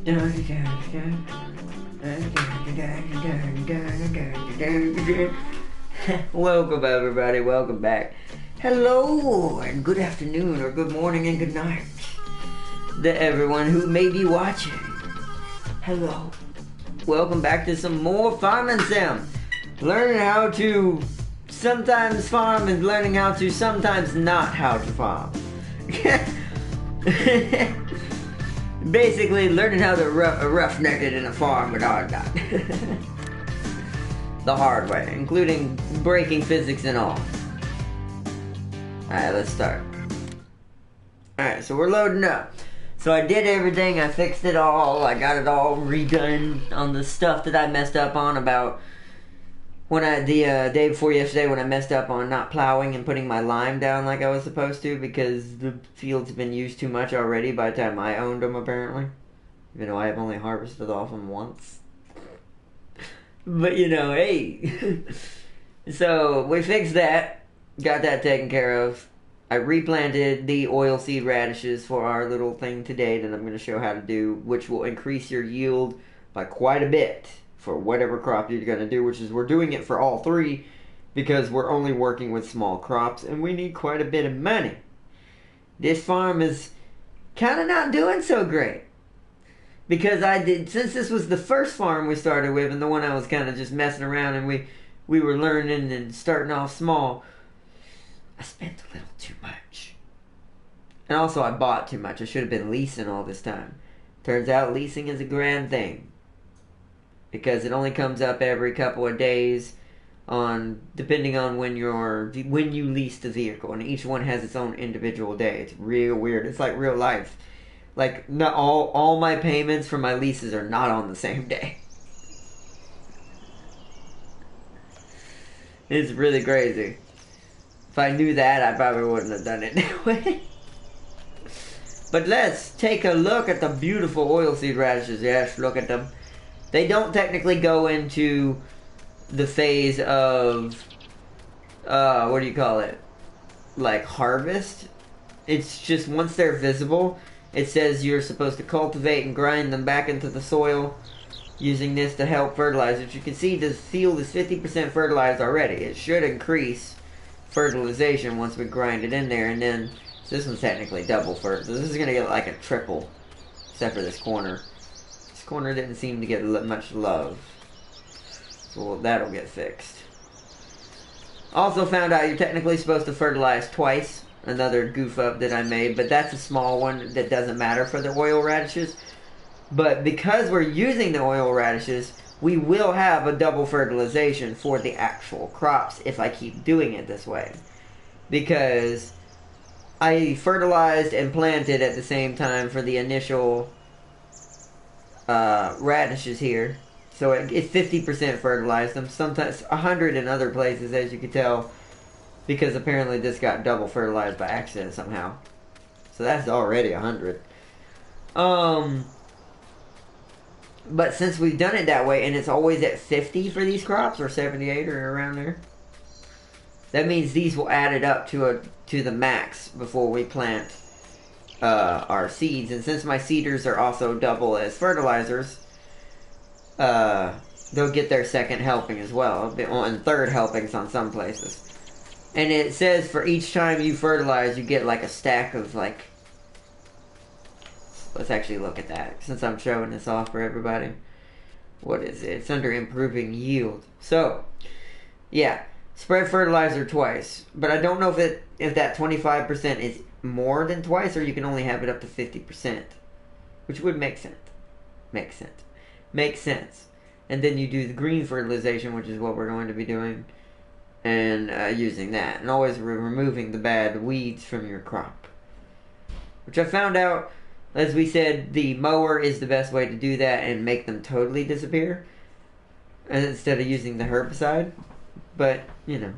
Welcome everybody, welcome back. Hello and good afternoon or good morning and good night to everyone who may be watching. Hello. Welcome back to some more farming sim. Learning how to sometimes farm and learning how to sometimes not how to farm. Basically learning how to roughneck it in a farm with hard dot. The hard way, including breaking physics and all. Alright, let's start. Alright, so we're loading up. So I did everything, I fixed it all, I got it all redone on the stuff that I messed up on about when the day before yesterday when I messed up on not plowing and putting my lime down like I was supposed to because the fields have been used too much already by the time I owned them apparently. Even though I have only harvested off them once. But you know, hey. So we fixed that, got that taken care of. I replanted the oilseed radishes for our little thing today that I'm going to show how to do, which will increase your yield by quite a bit for whatever crop you're going to do, which is we're doing it for all three because we're only working with small crops and we need quite a bit of money. This farm is kind of not doing so great because since this was the first farm we started with and the one I was kind of just messing around and we were learning and starting off small, I spent a little too much. And also I bought too much. I should have been leasing all this time. Turns out leasing is a grand thing. Because it only comes up every couple of days depending on when you lease the vehicle. And each one has its own individual day. It's real weird. It's like real life. Like not all my payments for my leases are not on the same day. It's really crazy. If I knew that, I probably wouldn't have done it that way. But let's take a look at the beautiful oilseed radishes. Yes, look at them. They don't technically go into the phase of, what do you call it? Like harvest. It's just once they're visible, it says you're supposed to cultivate and grind them back into the soil using this to help fertilize. As you can see, the field is 50% fertilized already. It should increase fertilization once we grind it in there, and then this one's technically double fertilizer. This is gonna get like a triple, except for this corner. This corner didn't seem to get much love, so that'll get fixed. Also found out you're technically supposed to fertilize twice. Another goof up that I made, but that's a small one that doesn't matter for the oil radishes. But because we're using the oil radishes, we will have a double fertilization for the actual crops if I keep doing it this way. Because I fertilized and planted at the same time for the initial radishes here. So it's 50% fertilized them. Sometimes 100 in other places, as you can tell. Because apparently this got double fertilized by accident somehow. So that's already 100. But since we've done it that way, and it's always at 50 for these crops, or 78 or around there, that means these will add it up to the max before we plant our seeds. And since my seeders are also double as fertilizers, they'll get their second helping as well, and third helpings on some places. And it says for each time you fertilize, you get like a stack of like... Let's actually look at that, since I'm showing this off for everybody. What is it? It's under improving yield. So, yeah, spread fertilizer twice. But I don't know if that 25% is more than twice, or you can only have it up to 50%. Which would make sense. Makes sense. And then you do the green fertilization, which is what we're going to be doing. And using that. And always removing the bad weeds from your crop. Which I found out... As we said, the mower is the best way to do that and make them totally disappear. And instead of using the herbicide. But, you know.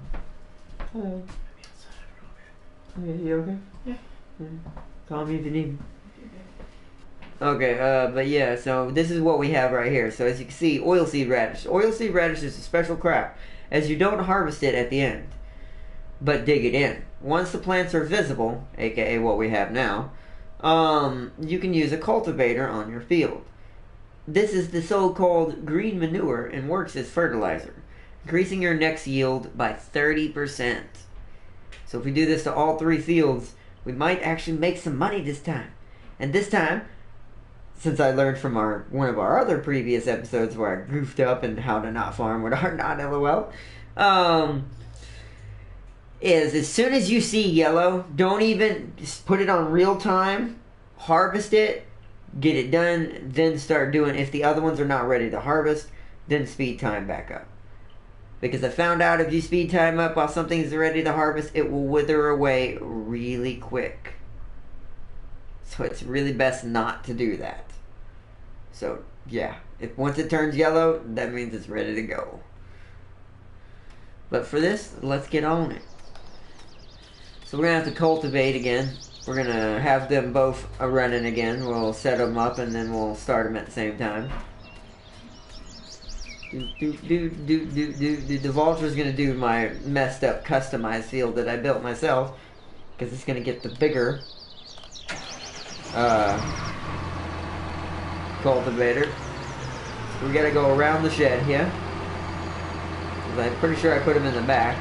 Oh. Okay, you okay? Yeah. Call me if you need me. Okay, but yeah, so this is what we have right here. So as you can see, oilseed radish. Oilseed radish is a special crop, as you don't harvest it at the end, but dig it in. Once the plants are visible, aka what we have now, you can use a cultivator on your field. This is the so-called green manure and works as fertilizer, increasing your next yield by 30%. So if we do this to all 3 fields, we might actually make some money this time. And this time, since I learned from one of our other previous episodes where I goofed up and how to not farm with our not LOL, is as soon as you see yellow, don't even just put it on real time, harvest it, get it done, then start doing, if the other ones are not ready to harvest, then speed time back up. Because I found out if you speed time up while something's ready to harvest, it will wither away really quick. So it's really best not to do that. So yeah, if once it turns yellow, that means it's ready to go. But for this, let's get on it. So we're going to have to cultivate again. We're going to have them both running again. We'll set them up and then we'll start them at the same time. The Vulture's going to do my messed up customized field that I built myself, because it's going to get the bigger cultivator. We got to go around the shed here. I'm pretty sure I put him in the back.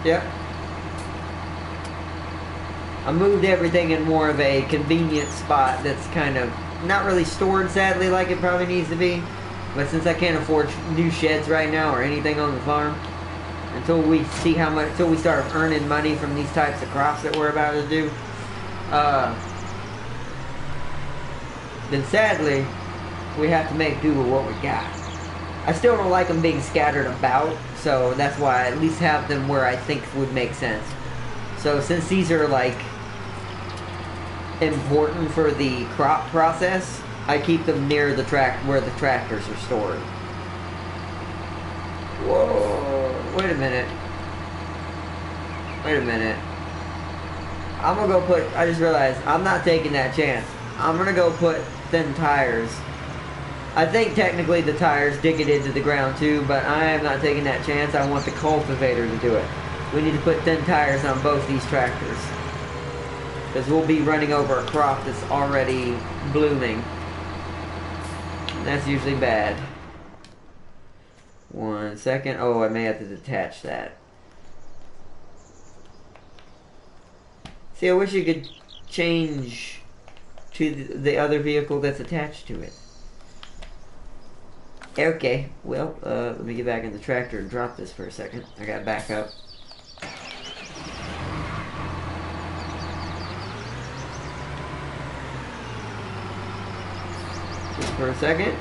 Yep. I moved everything in more of a convenient spot that's kind of not really stored, sadly, like it probably needs to be. But since I can't afford new sheds right now or anything on the farm, until we see how much, until we start earning money from these types of crops that we're about to do, then sadly, we have to make do with what we got. I still don't like them being scattered about, so that's why I at least have them where I think would make sense. So since these are like important for the crop process, I keep them near the where the tractors are stored. Whoa, wait a minute. Wait a minute. I'm gonna go put, I just realized, I'm not taking that chance. I'm gonna go put thin tires. I think technically the tires dig it into the ground too, but I am not taking that chance. I want the cultivator to do it. We need to put thin tires on both these tractors, because we'll be running over a crop that's already blooming. And that's usually bad. 1 second. Oh, I may have to detach that. See, I wish you could change to the other vehicle that's attached to it. Okay, well, let me get back in the tractor and drop this for a second. I gotta back up. Just for a second.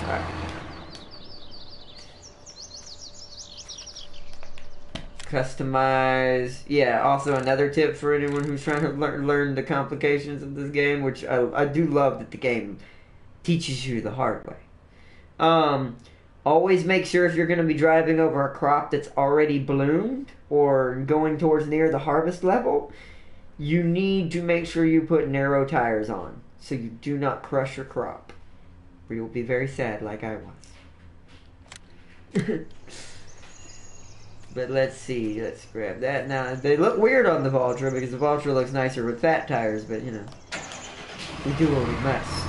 Alright. Customize. Yeah, also another tip for anyone who's trying to learn the complications of this game, which I do love that the game teaches you the hard way. Always make sure if you're going to be driving over a crop that's already bloomed or going towards near the harvest level, you need to make sure you put narrow tires on so you do not crush your crop, or you'll be very sad like I was. But let's see, let's grab that. Now, they look weird on the Vulture because the Vulture looks nicer with fat tires, but you know, we do what we must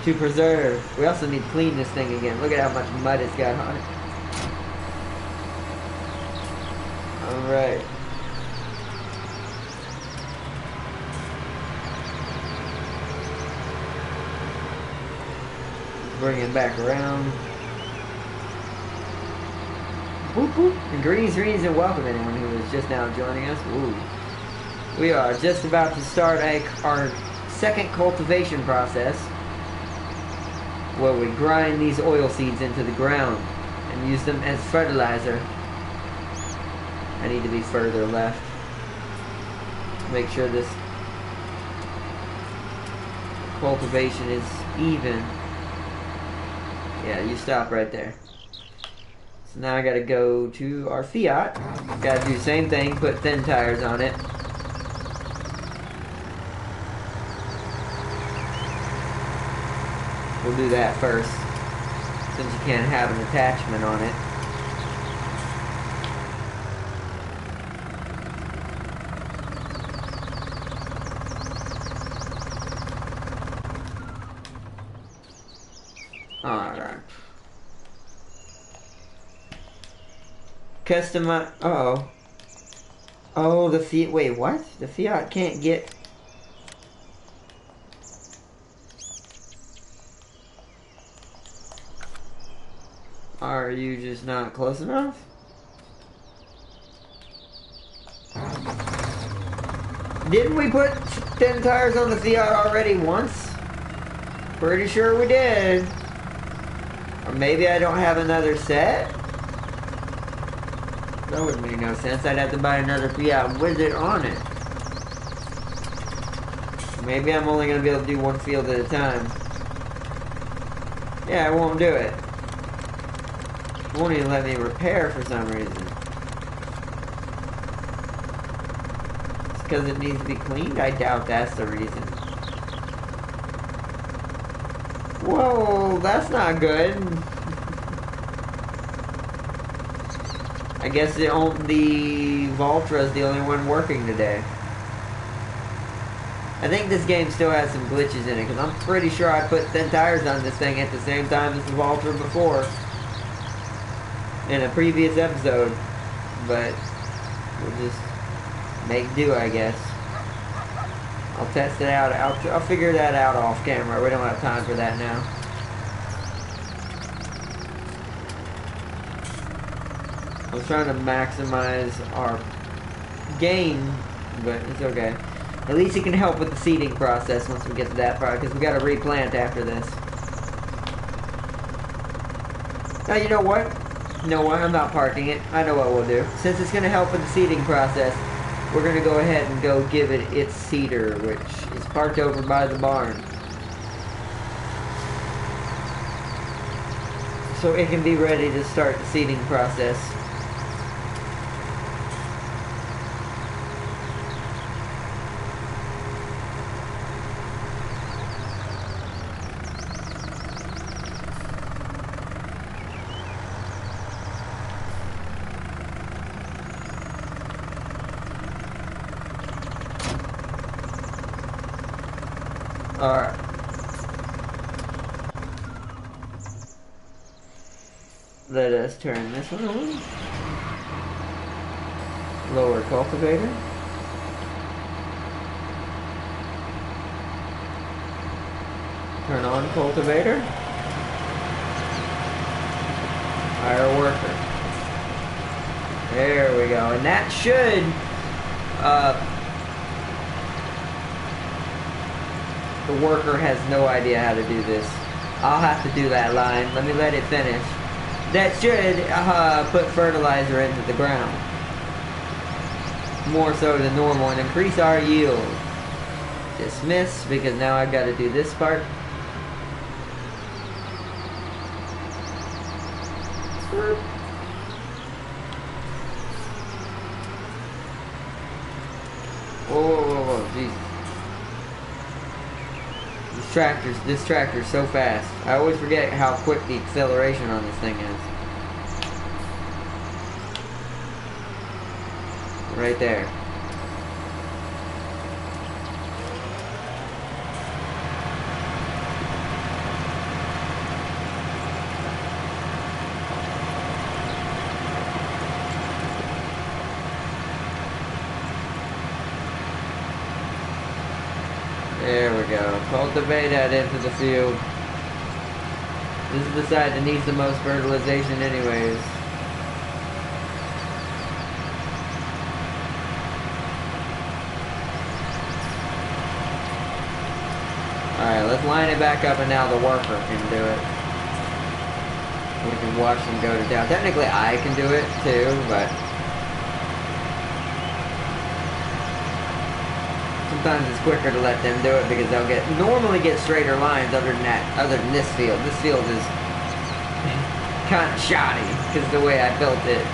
to preserve. We also need to clean this thing again. Look at how much mud it's got on it. Alright. Bring it back around. Whoop whoop. And greetings, and welcome anyone who is just now joining us. Ooh. We are just about to start our second cultivation process, where we grind these oil seeds into the ground and use them as fertilizer. I need to be further left. Make sure this cultivation is even. Yeah, you stop right there. So now I gotta go to our Fiat. Gotta do the same thing, put thin tires on it. We'll do that first, since you can't have an attachment on it. Customize. Uh-oh. Oh, the Fiat. Wait, what? The Fiat can't get. Are you just not close enough? Didn't we put 10 tires on the Fiat already once? Pretty sure we did. Or maybe I don't have another set? That wouldn't make no sense. I'd have to buy another Fiat with it on it. Maybe I'm only going to be able to do one field at a time. Yeah, it won't do it. It won't even let me repair for some reason. It's because it needs to be cleaned? I doubt that's the reason. Whoa, that's not good. I guess the Valtra is the only one working today. I think this game still has some glitches in it, because I'm pretty sure I put 10 tires on this thing at the same time as the Valtra before. In a previous episode. But we'll just make do, I guess. I'll test it out. I'll figure that out off camera. We don't have time for that now. I was trying to maximize our gain, but it's okay. At least it can help with the seeding process once we get to that part, because we got to replant after this. Now, you know what? No, I'm not parking it. I know what we'll do. Since it's going to help with the seeding process, we're going to go ahead and go give it its seeder, which is parked over by the barn. So it can be ready to start the seeding process. Alright. Let us turn this one on. Lower cultivator. Turn on cultivator. Hire worker. There we go. And that should the worker has no idea how to do this. I'll have to do that line. Let me let it finish. That should put fertilizer into the ground. More so than normal and increase our yield. Dismiss, because now I've got to do this part. Whoa, jeez. This tractor's so fast. I always forget how quick the acceleration on this thing is. Right there. There we go. Cultivate that into the field. This is the side that needs the most fertilization anyways. Alright, let's line it back up and now the worker can do it. We can watch them go to town. Technically I can do it too, but sometimes it's quicker to let them do it because they'll normally get straighter lines other than this field. This field is kind of shoddy because the way I built it.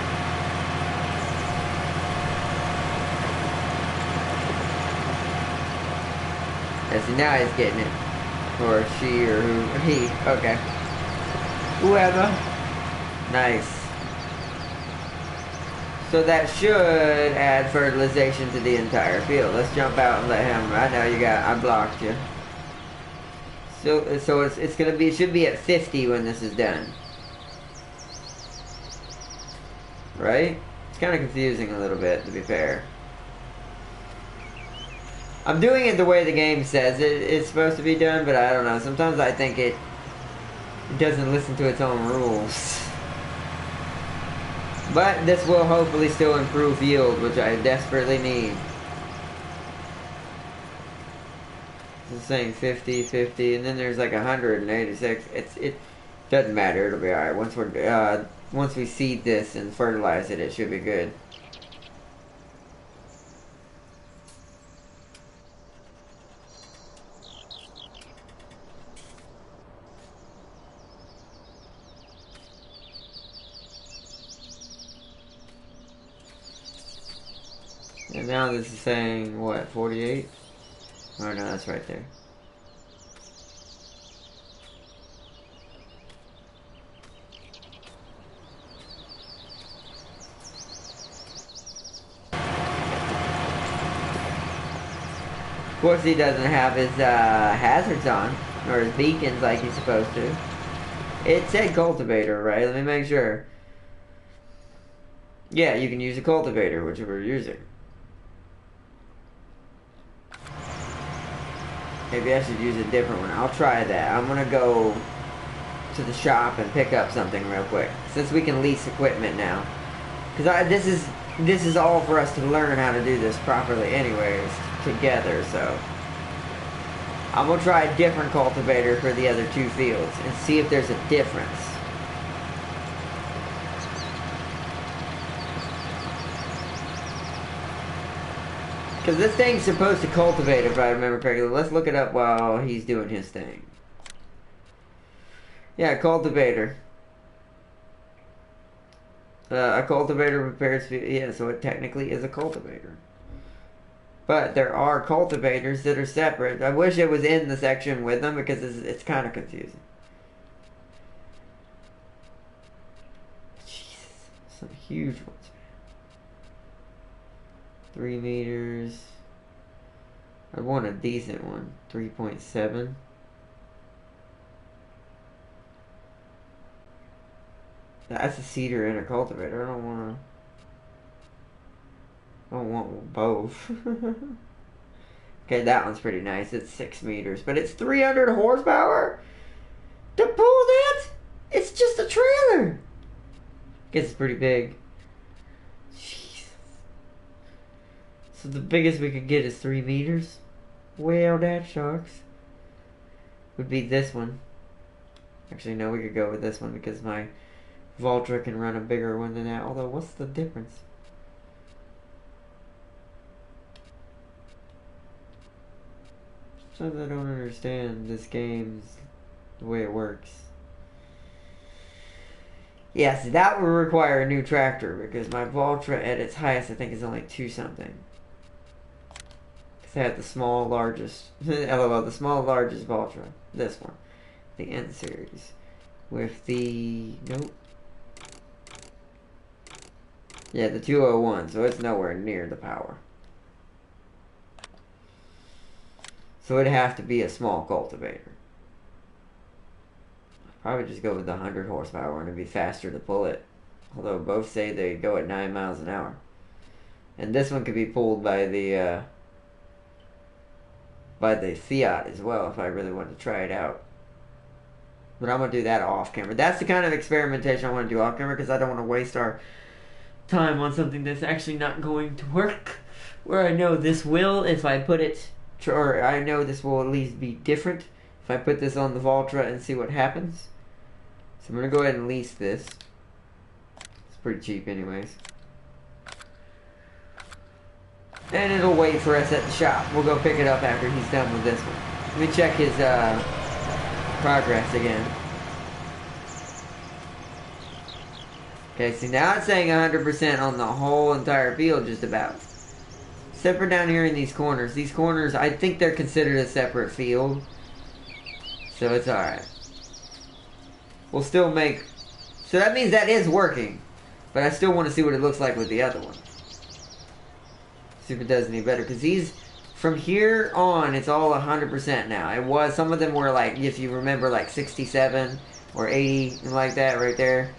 Yeah, see, now he's getting it. Or she or he. Okay. Whoever. Nice. So that should add fertilization to the entire field. Let's jump out and let him. I know I blocked you. So it's gonna be, it should be at 50 when this is done. Right? It's kind of confusing a little bit, to be fair. I'm doing it the way the game says it's supposed to be done, but I don't know. Sometimes I think it doesn't listen to its own rules. But this will hopefully still improve yield, which I desperately need. It's saying 50, 50, and then there's like 186. It doesn't matter. It'll be alright. Once we seed this and fertilize it, it should be good. And now this is saying, what, 48? Oh no, that's right there. Of course he doesn't have his hazards on, or his beacons like he's supposed to. It said cultivator, right? Let me make sure. Yeah, you can use a cultivator, which we're using. Maybe I should use a different one. I'll try that. I'm gonna go to the shop and pick up something real quick, since we can lease equipment now. Because this is all for us to learn how to do this properly, anyways, together. So I'm gonna try a different cultivator for the other two fields and see if there's a difference. Because this thing's supposed to cultivate, if I remember correctly. Let's look it up while he's doing his thing. Yeah, cultivator. A cultivator prepares... Yeah, so it technically is a cultivator. But there are cultivators that are separate. I wish it was in the section with them because it's kind of confusing. Jesus. Some huge ones. 3 meters. I want a decent one. 3.7. That's a seeder and a cultivator. I don't want both. Okay, that one's pretty nice. It's 6 meters, but it's 300 horsepower? To pull that? It's just a trailer. Guess it's pretty big. So the biggest we could get is 3 meters? Well, that sucks. Would be this one. Actually, no, we could go with this one because my Valtra can run a bigger one than that. Although, what's the difference? Sometimes I don't understand this game's the way it works. Yes, that would require a new tractor because my Valtra at its highest I think is only 2 something. Because I had the small largest, LOL, the small largest Valtra. This one. The N series. With the, nope. Yeah, the 201, so it's nowhere near the power. So it'd have to be a small cultivator. I'd probably just go with the 100 horsepower and it'd be faster to pull it. Although both say they go at 9 miles an hour. And this one could be pulled by the Fiat as well if I really wanted to try it out. But I'm going to do that off camera. That's the kind of experimentation I want to do off camera because I don't want to waste our time on something that's actually not going to work. Where I know this will if I put it, or I know this will at least be different if I put this on the Valtra and see what happens. So I'm going to go ahead and lease this. It's pretty cheap anyways. And it'll wait for us at the shop. We'll go pick it up after he's done with this one. Let me check his progress again. Okay, see now it's saying 100% on the whole entire field just about. Except for down here in these corners. These corners, I think they're considered a separate field. So it's alright. We'll still make... So that means that is working. But I still want to see what it looks like with the other one. See if it does any better. Because these From here on, it's all 100% now. It was, some of them were like, if you remember, like 67 or 80, and like that right there.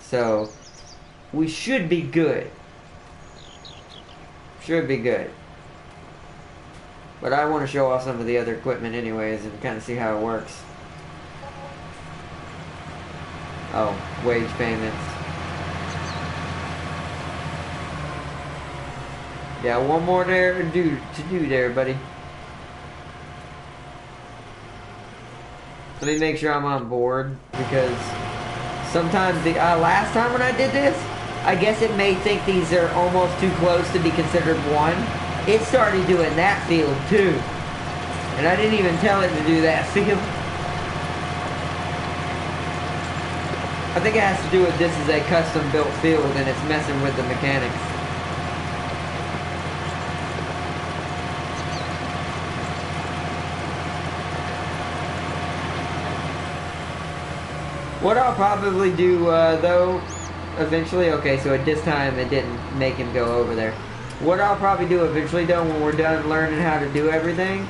So, we should be good. Should be good. But I want to show off some of the other equipment anyways and kind of see how it works. Oh, wage payments. Yeah, one more there to do there, buddy. Let me make sure I'm on board, because sometimes the last time when I did this, I guess it may think these are almost too close to be considered one. It started doing that field too, and I didn't even tell it to do that field. I think it has to do with this is a custom built field and it's messing with the mechanics. What I'll probably do, though, eventually, okay, so at this time it didn't make him go over there. What I'll probably do eventually, though, when we're done learning how to do everything,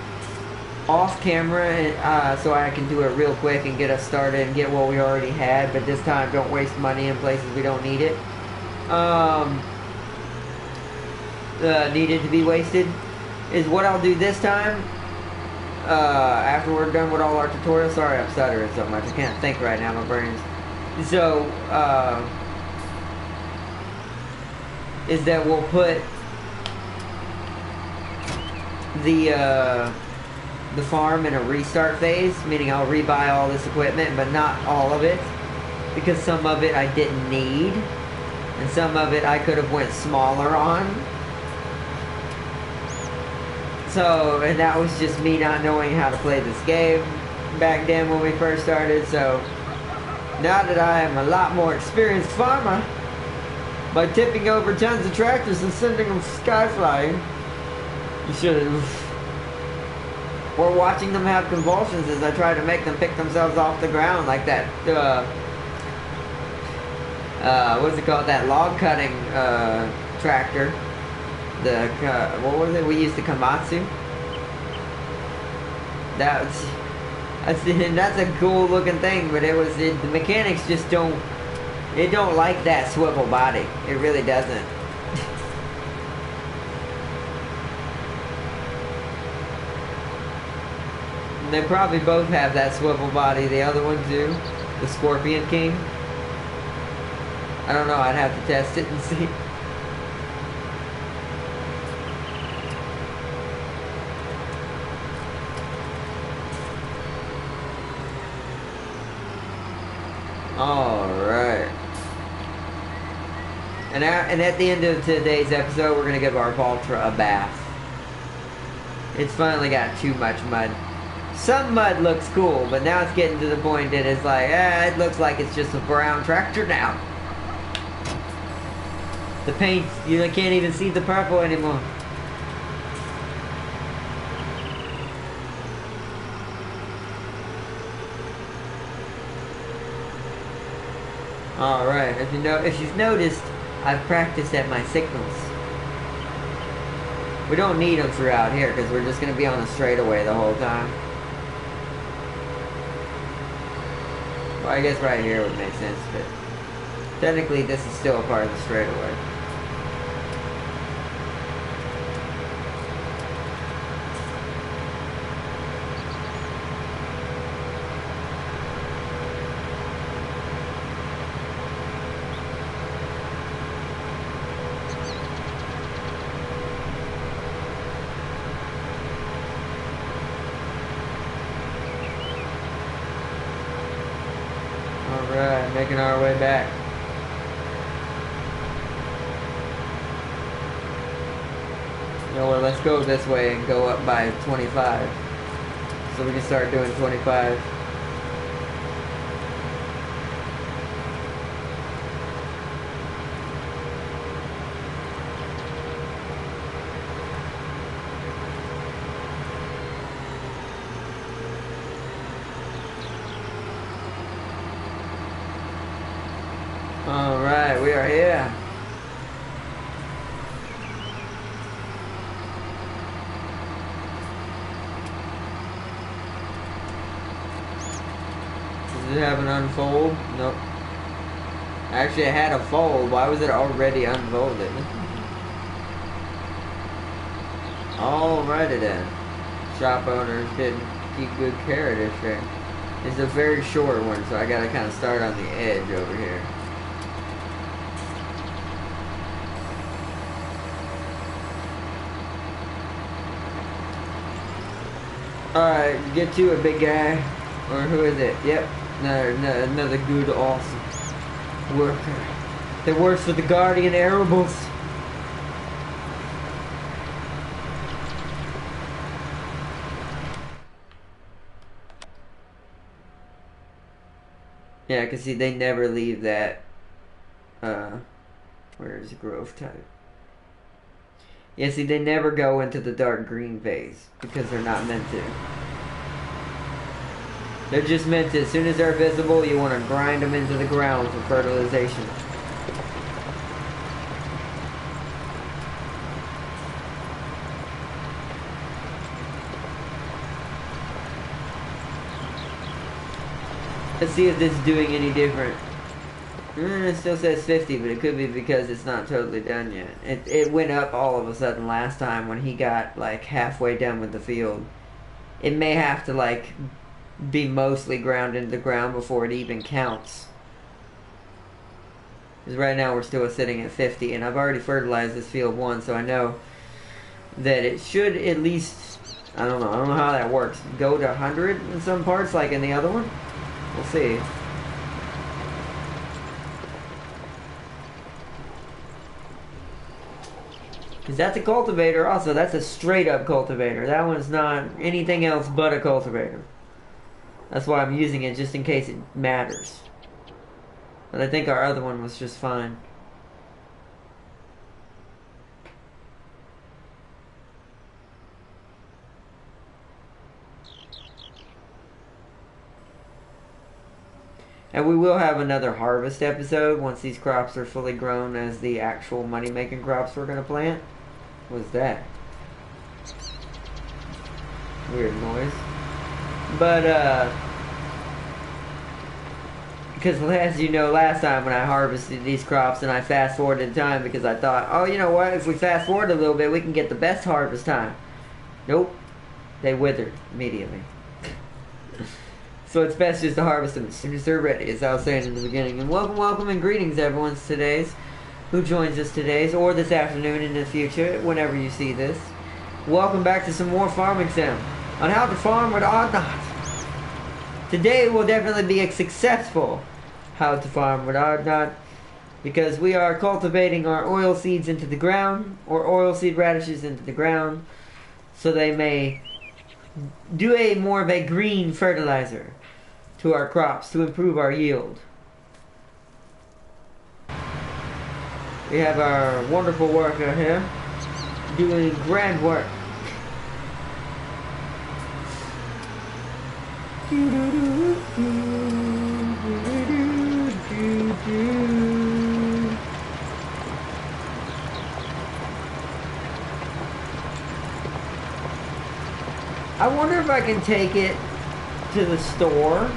off camera, so I can do it real quick and get us started and get what we already had, but this time don't waste money in places we don't need it. Needed to be wasted, is what I'll do this time. After we're done with all our tutorials. Sorry I'm stuttering so much, I can't think right now, my brain's... So, is that we'll put the farm in a restart phase, meaning I'll rebuy all this equipment, but not all of it, because some of it I didn't need, and some of it I could have went smaller on. So, and that was just me not knowing how to play this game back then when we first started. So, now that I am a lot more experienced farmer, by tipping over tons of tractors and sending them sky flying, you should have... Or watching them have convulsions as I try to make them pick themselves off the ground, like that, what's it called, that log cutting tractor. The, what was it? We used the Komatsu. That's a cool looking thing, but the mechanics just don't like that swivel body. It really doesn't. And they probably both have that swivel body. The other one too, the Scorpion King. I don't know. I'd have to test it and see. Alright. And at the end of today's episode, we're going to give our Valtra a bath. It's finally got too much mud. Some mud looks cool, but now it's getting to the point that it's like, it looks like it's just a brown tractor now. The paint, you can't even see the purple anymore. Alright, if you've noticed, I've practiced at my signals. We don't need them throughout here because we're just going to be on a straightaway the whole time. Well, I guess right here would make sense, but technically this is still a part of the straightaway. Alright, making our way back. You know what, let's go this way and go up by 25. So we can start doing 25. Alright, we are here. Does it have an unfold? Nope. Actually, it had a fold. Why was it already unfolded? Alrighty then. Shop owners didn't keep good care of this thing. It's a very short one, so I gotta kind of start on the edge over here. Alright, get to it, big guy. Or who is it? Yep. Another good, awesome worker that works for the Guardian Arables. Yeah, because see, they never leave that, where is the growth type? Yeah, see, they never go into the dark green phase, because they're not meant to. They're just meant to, as soon as they're visible, you want to grind them into the ground for fertilization. Let's see if this is doing any different. It still says 50, but it could be because it's not totally done yet. It went up all of a sudden last time when he got like halfway done with the field. It may have to like be mostly ground into the ground before it even counts. Because right now we're still sitting at 50, and I've already fertilized this field once, so I know that it should at least, I don't know how that works, go to 100 in some parts like in the other one. We'll see. Because that's a cultivator also. That's a straight up cultivator. That one's not anything else but a cultivator. That's why I'm using it, just in case it matters. But I think our other one was just fine. And we will have another harvest episode once these crops are fully grown as the actual money-making crops we're going to plant. What's that? Weird noise. But, because as you know, last time when I harvested these crops and I fast-forwarded time because I thought, oh, you know what, if we fast-forward a little bit, we can get the best harvest time. Nope. They withered immediately. So it's best just to harvest them as soon as they're ready, as I was saying in the beginning. And welcome and greetings everyone today's who joins us today's or this afternoon in the future, whenever you see this. Welcome back to some more farming sim on how to farm with odd knot. Today will definitely be a successful how to farm with odd knot, because we are cultivating our oil seeds into the ground, or oil seed radishes into the ground, so they may do a more of a green fertilizer to our crops to improve our yield. We have our wonderful worker here doing grand work. I wonder if I can take it to the store.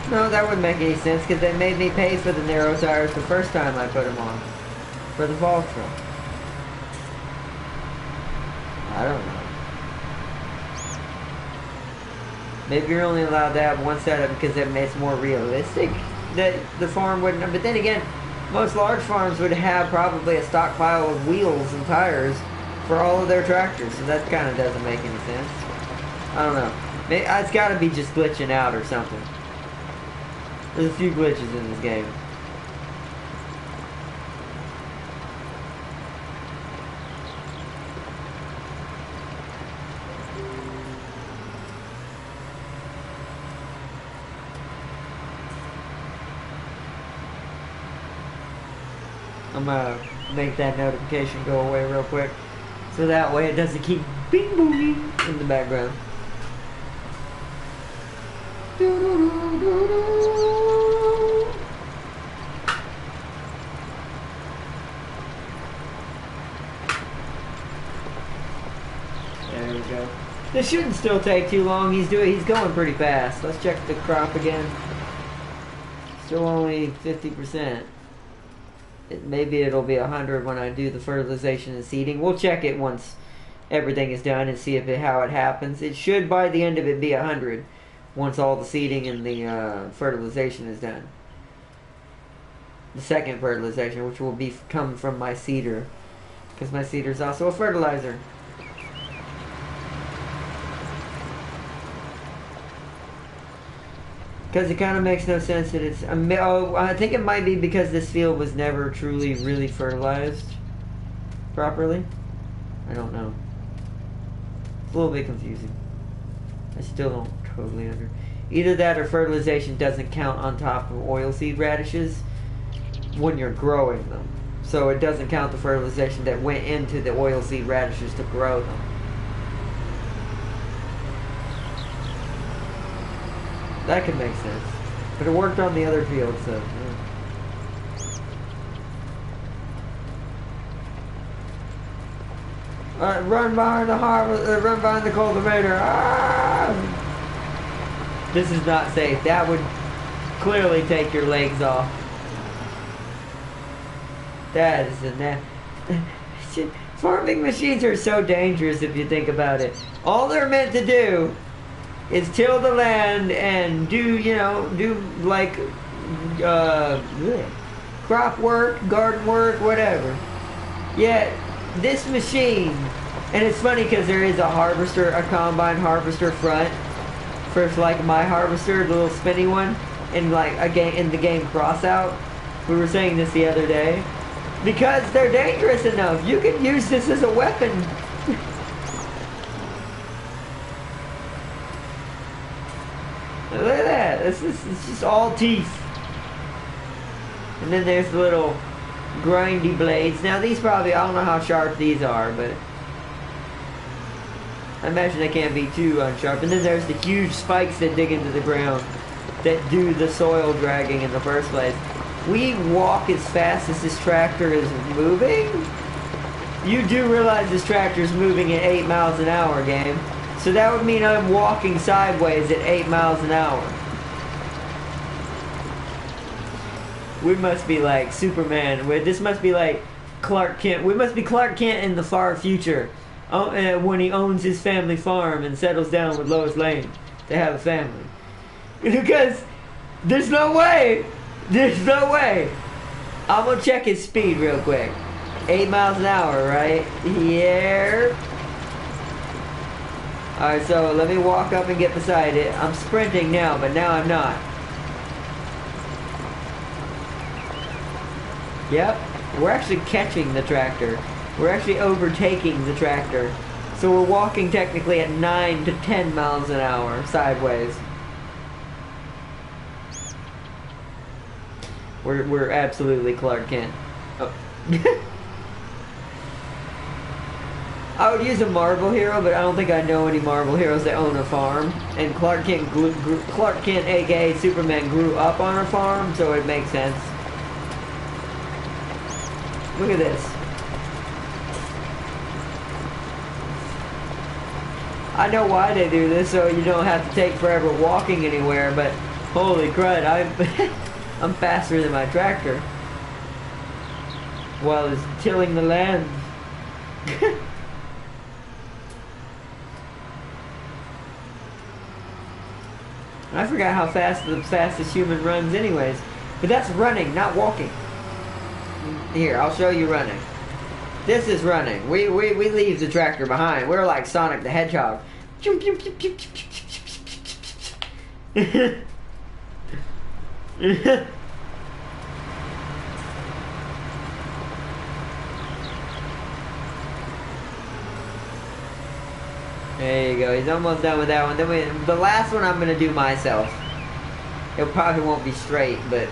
No, that wouldn't make any sense because they made me pay for the narrow tires the first time I put them on. For the fall truck. I don't know. Maybe you're only allowed to have one setup because it makes more realistic that the farm wouldn't. But then again, most large farms would have probably a stockpile of wheels and tires for all of their tractors, so that kind of doesn't make any sense. I don't know. Maybe, it's got to be just glitching out or something. There's a few glitches in this game. I'm gonna make that notification go away real quick, so that way it doesn't keep bing booming in the background. There we go. This shouldn't still take too long. He's going pretty fast. Let's check the crop again. Still only 50%. Maybe it'll be 100 when I do the fertilization and seeding. We'll check it once everything is done and see how it happens. It should by the end of it be 100 once all the seeding and the fertilization is done. The second fertilization, which will come from my seeder, because my seeder is also a fertilizer. Because it kind of makes no sense that it's... I think it might be because this field was never truly, really fertilized properly. I don't know. It's a little bit confusing. I still don't totally under... Either that or fertilization doesn't count on top of oilseed radishes when you're growing them. So it doesn't count the fertilization that went into the oilseed radishes to grow them. That could make sense. But it worked on the other field, so... Yeah. Alright, run behind the run behind the cultivator. Ah! This is not safe. That would clearly take your legs off. That is a farming machines are so dangerous if you think about it. All they're meant to do is till the land and do like crop work, garden work, whatever. Yet this machine, and it's funny because there is a combine harvester front for like my harvester, the little spinny one, in like in the game Crossout. We were saying this the other day. Because they're dangerous enough. You can use this as a weapon. Look at that. It's just all teeth. And then there's the little grindy blades. Now these probably, I don't know how sharp these are, but I imagine they can't be too unsharp. And then there's the huge spikes that dig into the ground that do the soil dragging in the first place. We walk as fast as this tractor is moving? You do realize this tractor is moving at 8 miles an hour, game. So that would mean I'm walking sideways at 8 miles an hour. We must be like Superman. This must be like Clark Kent. We must be Clark Kent in the far future. When he owns his family farm and settles down with Lois Lane to have a family. Because there's no way. There's no way. I'm gonna check his speed real quick. 8 miles an hour, right? Here. Alright, so let me walk up and get beside it. I'm sprinting now, but now I'm not. Yep. We're actually catching the tractor. We're actually overtaking the tractor. So we're walking technically at 9 to 10 miles an hour sideways. We're absolutely Clark Kent. Oh. I would use a Marvel hero, but I don't think I know any Marvel heroes that own a farm. And Clark Kent, aka Superman, grew up on a farm, so it makes sense. Look at this. I know why they do this, so you don't have to take forever walking anywhere, but holy crud, I'm faster than my tractor while it's tilling the land. I forgot how fast the fastest human runs anyways. But that's running, not walking. Here, I'll show you running. This is running. We leave the tractor behind. We're like Sonic the Hedgehog. There you go. He's almost done with that one. Then the last one I'm gonna do myself. It probably won't be straight, but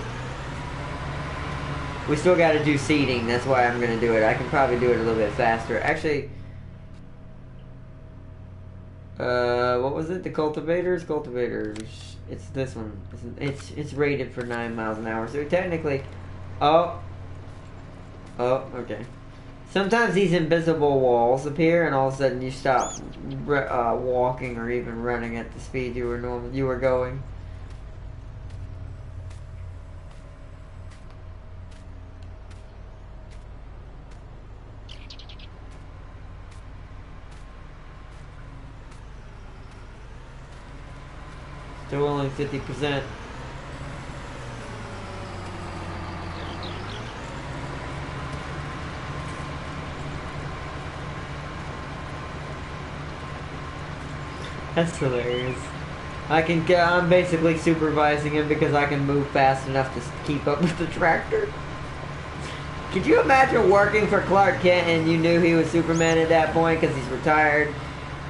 we still got to do seeding. That's why I'm gonna do it. I can probably do it a little bit faster. Actually, what was it? The cultivators. It's this one. It's rated for 9 miles an hour. So technically, oh, okay. Sometimes these invisible walls appear, and all of a sudden you stop walking or even running at the speed you were going. Still only 50%. That's hilarious. I'm basically supervising him because I can move fast enough to keep up with the tractor. Could you imagine working for Clark Kent and you knew he was Superman at that point because he's retired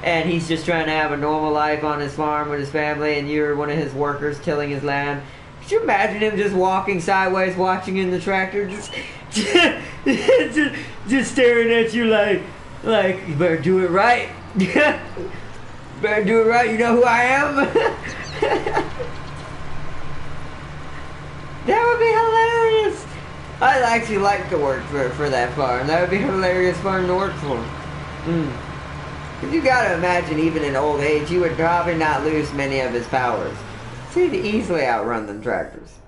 and he's just trying to have a normal life on his farm with his family and you're one of his workers tilling his land? Could you imagine him just walking sideways watching in the tractor just staring at you like you better do it right. Better do it right, you know who I am? That would be hilarious. I'd actually like to work for that farm. That would be a hilarious farm to work for. But you gotta imagine, even in old age, he would probably not lose many of his powers. So he'd easily outrun them tractors.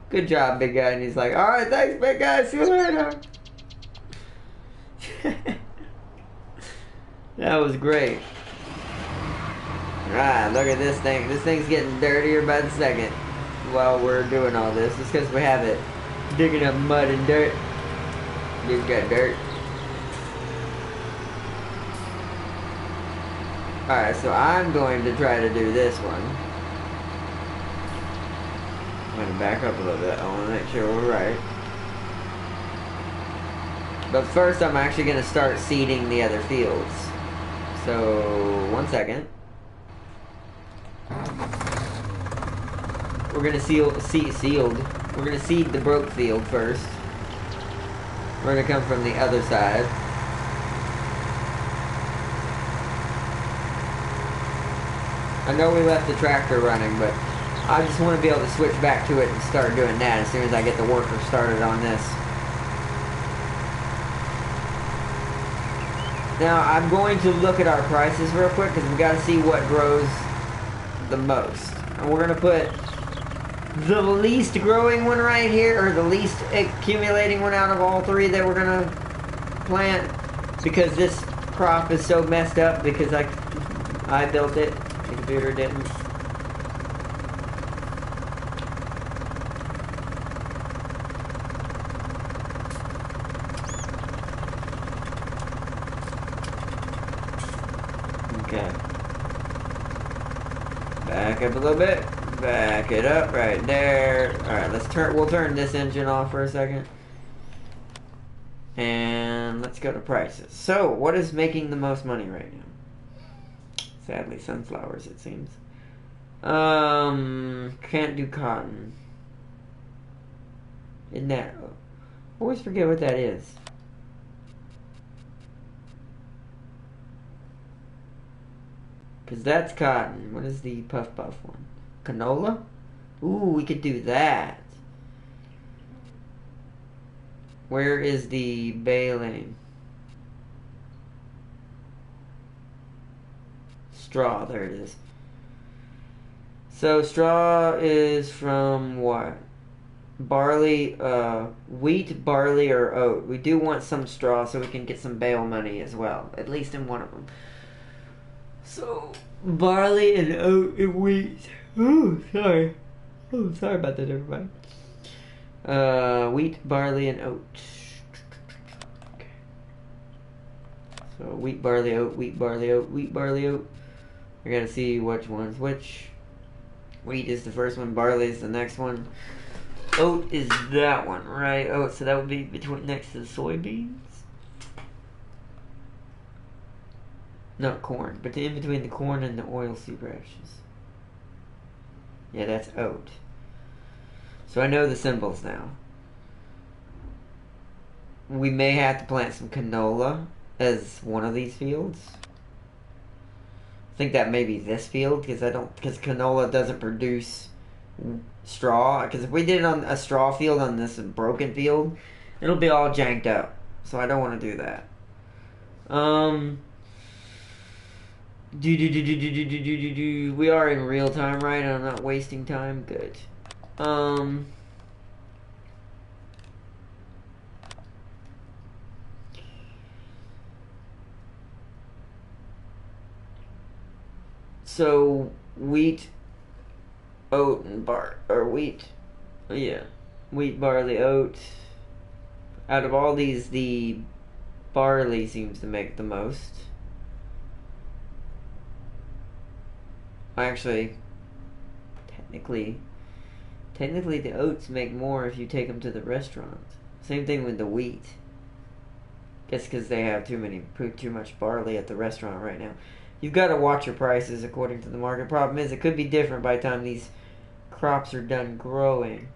Good job, big guy. And he's like, alright, thanks, big guy. See you later. That was great. Alright, look at this thing. This thing's getting dirtier by the second while we're doing all this. It's because we have it digging up mud and dirt. You've got dirt. Alright, so I'm going to try to do this one. I'm going to back up a little bit. I want to make sure we're right. But first I'm actually going to start seeding the other fields. So, 1 second. We're gonna We're gonna seed the broke field first. We're gonna come from the other side. I know we left the tractor running, but I just want to be able to switch back to it and start doing that as soon as I get the worker started on this. Now I'm going to look at our prices real quick because we got to see what grows the most. And we're going to put the least growing one right here, or the least accumulating one out of all three that we're going to plant, because this crop is so messed up because I built it. The computer didn't. Okay. Back up a little bit. Back it up right there. Alright, we'll turn this engine off for a second. And let's go to prices. So, what is making the most money right now? Sadly, sunflowers, it seems. Can't do cotton. Isn't that... I always forget what that is. Because that's cotton. What is the puff one? Canola? Ooh, we could do that. Where is the baling? Straw, there it is. So straw is from what? Barley, wheat, barley, or oat. We do want some straw so we can get some bale money as well. At least in one of them. So, barley and oat and wheat. Oh, sorry. Oh, sorry about that, everybody. Wheat, barley, and oat. Okay. So, wheat, barley, oat, wheat, barley, oat, wheat, barley, oat. I gotta see which one's which. Wheat is the first one, barley is the next one. Oat is that one, right? Oat, so that would be next to the soybeans? Not corn, but in between the corn and the oilseed rashes. Yeah, that's oat. So I know the symbols now. We may have to plant some canola as one of these fields. I think that may be this field because canola doesn't produce straw. Because if we did it on a straw field on this broken field, it'll be all janked up. So I don't want to do that. We are in real time, right? I'm not wasting time. Good. So wheat, oat, and wheat. Yeah, wheat, barley, oat. Out of all these, the barley seems to make the most. Actually, technically the oats make more if you take them to the restaurant. Same thing with the wheat. Guess because they have too much barley at the restaurant right now. You've got to watch your prices according to the market. Problem is, it could be different by the time these crops are done growing.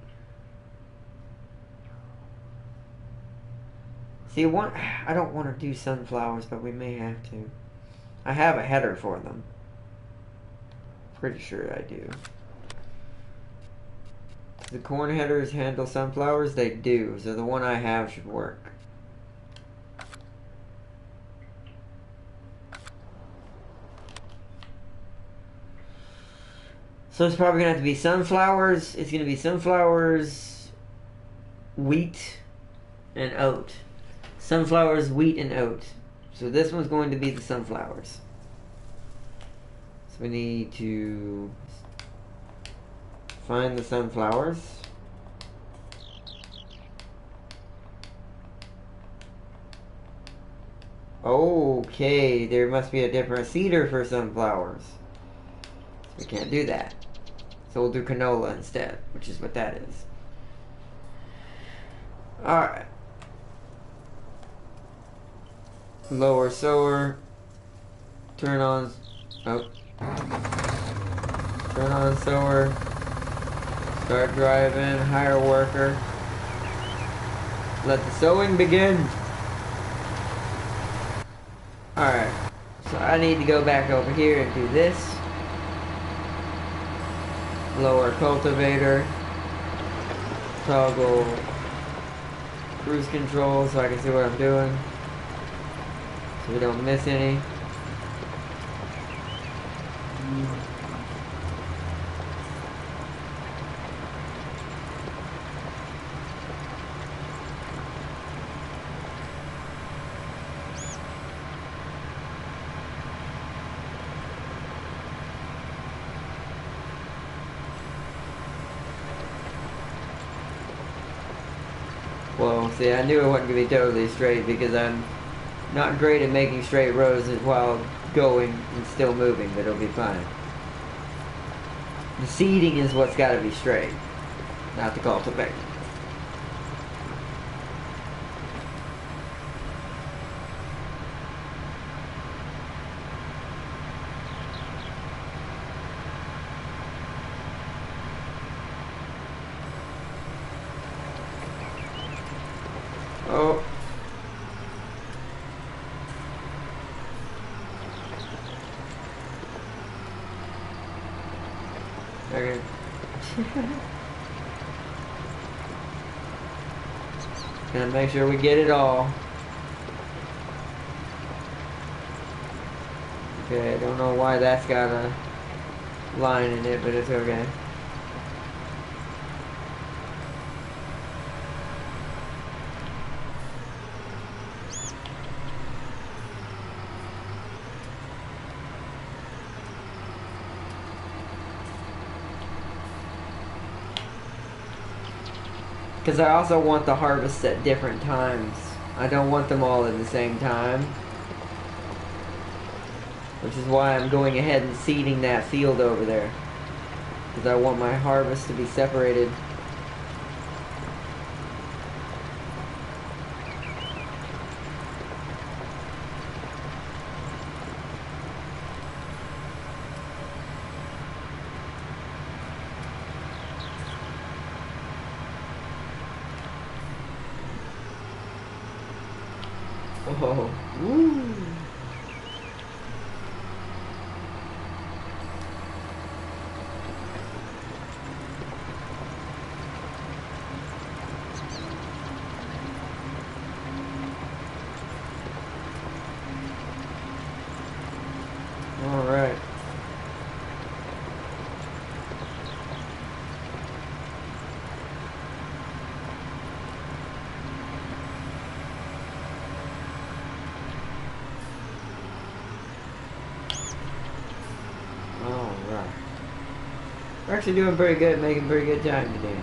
See, I don't want to do sunflowers, but we may have to. I have a header for them. Pretty sure I do. Do the corn headers handle sunflowers? They do, so the one I have should work. So it's probably going to have to be sunflowers. It's going to be sunflowers, wheat, and oat. Sunflowers, wheat, and oat. So this one's going to be the sunflowers. So we need to find the sunflowers. Okay, there must be a different seeder for sunflowers. We can't do that. So we'll do canola instead, which is what that is. Alright. Lower sower. Turn on... Oh. Turn on sower. Start driving. Hire worker. Let the sowing begin. Alright. So I need to go back over here and do this. Lower cultivator. Toggle cruise control so I can see what I'm doing. So we don't miss any. Well, see, I knew it wasn't going to be totally straight because I'm not great at making straight rows while going and still moving, but it'll be fine. The seeding is what's got to be straight, not the cultivating. Oh. Okay. Gonna make sure we get it all. Okay, I don't know why that's got a line in it, but it's okay. Because I also want the harvest at different times. I don't want them all at the same time. Which is why I'm going ahead and seeding that field over there. Because I want my harvest to be separated. Oh, woo. Alright. Alright. We're actually doing pretty good, making pretty good time today.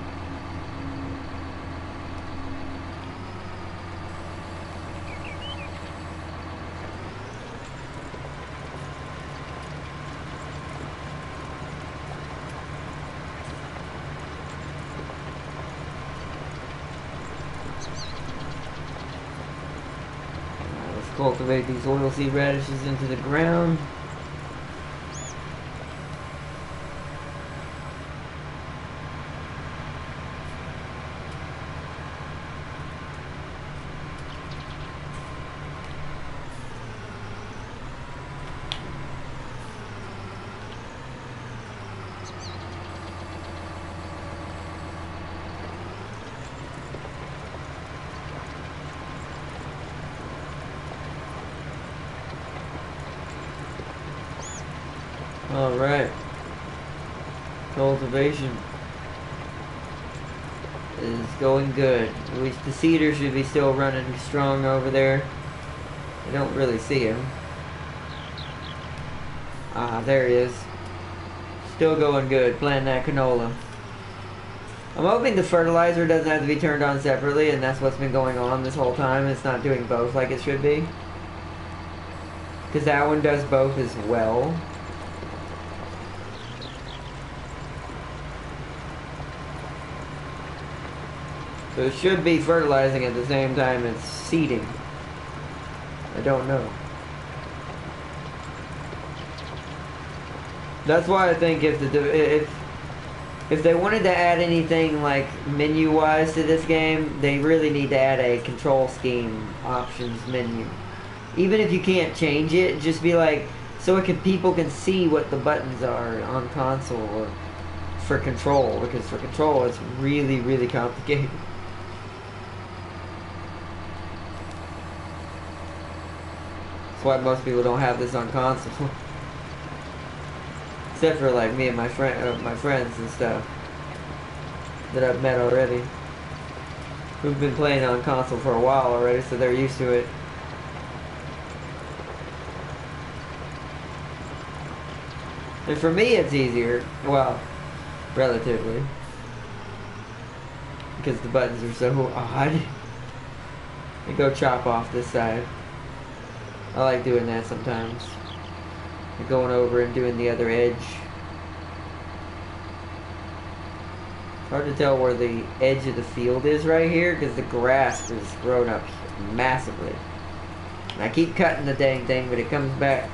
Cultivate these oilseed radishes into the ground. Alright. Cultivation is going good. At least the seeder should be still running strong over there. I don't really see him. Ah, there he is. Still going good, planting that canola. I'm hoping the fertilizer doesn't have to be turned on separately, and that's what's been going on this whole time. It's not doing both like it should be. Because that one does both as well. So it should be fertilizing at the same time it's seeding. I don't know. That's why I think if they wanted to add anything like menu-wise to this game, they really need to add a control scheme options menu. Even if you can't change it, just be like so people can see what the buttons are on console or for control, because for control it's really, really complicated. That's why most people don't have this on console. Except for like me and my friends and stuff that I've met already, who've been playing on console for a while already, so they're used to it. And for me it's easier, well, relatively, because the buttons are so odd. I go chop off this side. I like doing that sometimes. Going over and doing the other edge. It's hard to tell where the edge of the field is right here because the grass is grown up massively. And I keep cutting the dang thing, but it comes back.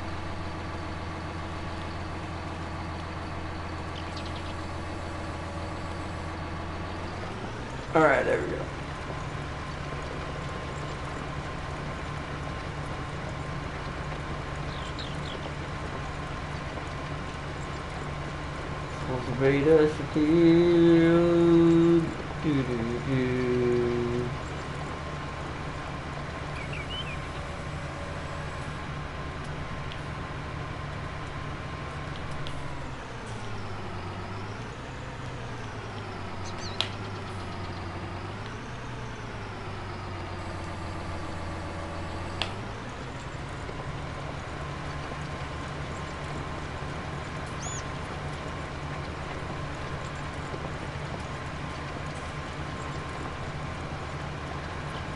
Alright, there we go. Cultivate us a field.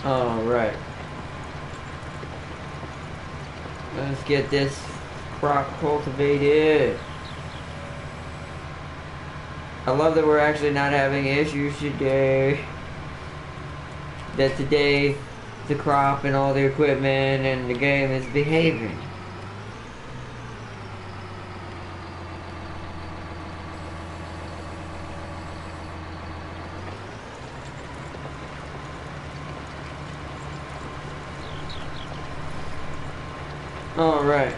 Alright. Let's get this crop cultivated. I love that we're actually not having issues today. That today the crop and all the equipment and the game is behaving. All right.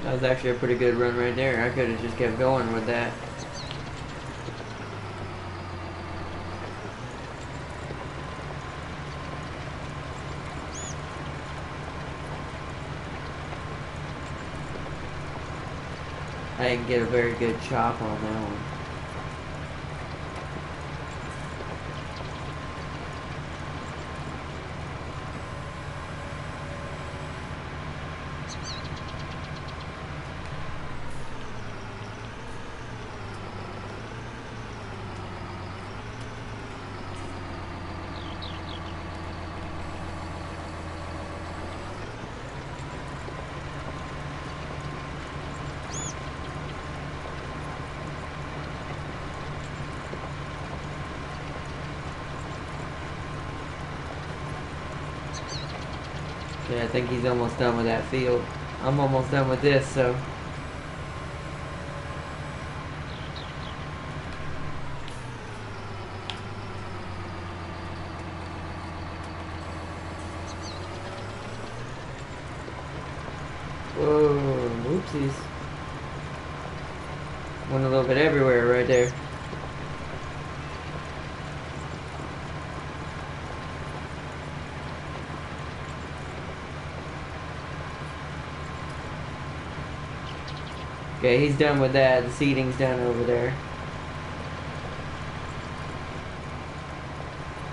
That was actually a pretty good run right there. I could have just kept going with that. I didn't get a very good chop on that one. Okay, I think he's almost done with that field. I'm almost done with this, so. Whoa, whoopsies. Went a little bit everywhere right there. Okay, he's done with that. The seeding's done over there.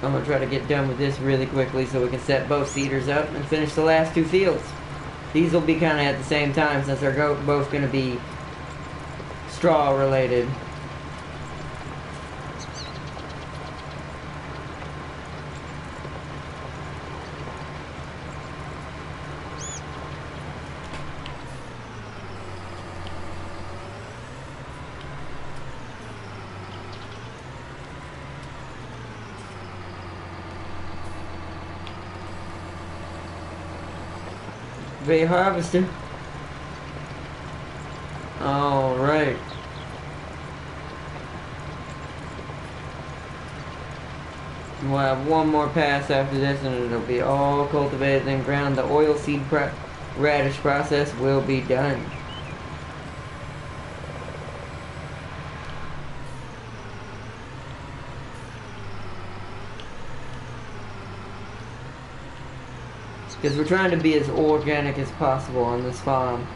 I'm gonna try to get done with this really quickly so we can set both seeders up and finish the last two fields. These will be kind of at the same time since they're both gonna be straw related. Bait harvester. All right. We'll have one more pass after this and it'll be all cultivated and ground. The oilseed radish process will be done. Because we're trying to be as organic as possible on this farm.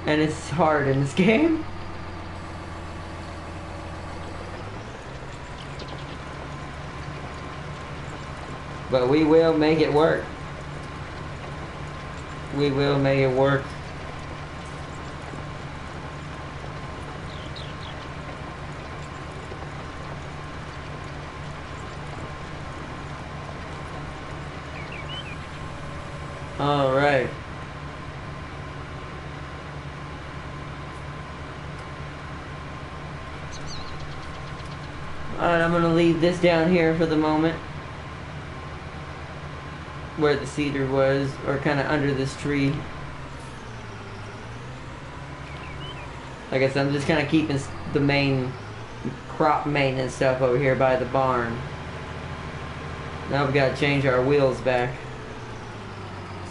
And it's hard in this game. But we will make it work. We will make it work. All right. All right, I'm gonna leave this down here for the moment, where the cedar was, or kind of under this tree. Like I said, I'm just kind of keeping the main crop maintenance stuff over here by the barn. Now we've got to change our wheels back.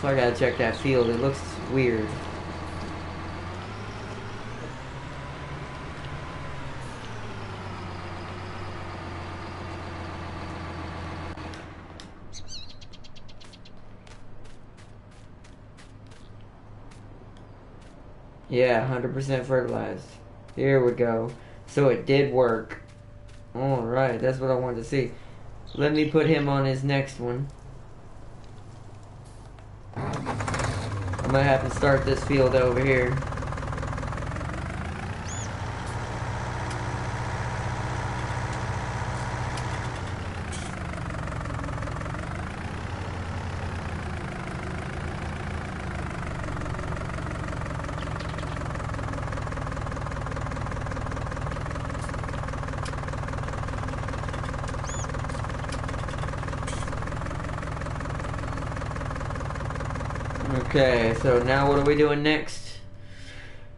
So I gotta check that field. It looks weird. Yeah, 100% fertilized. Here we go. So it did work. Alright, that's what I wanted to see. Let me put him on his next one. I'm gonna have to start this field over here. Okay, so now what are we doing next?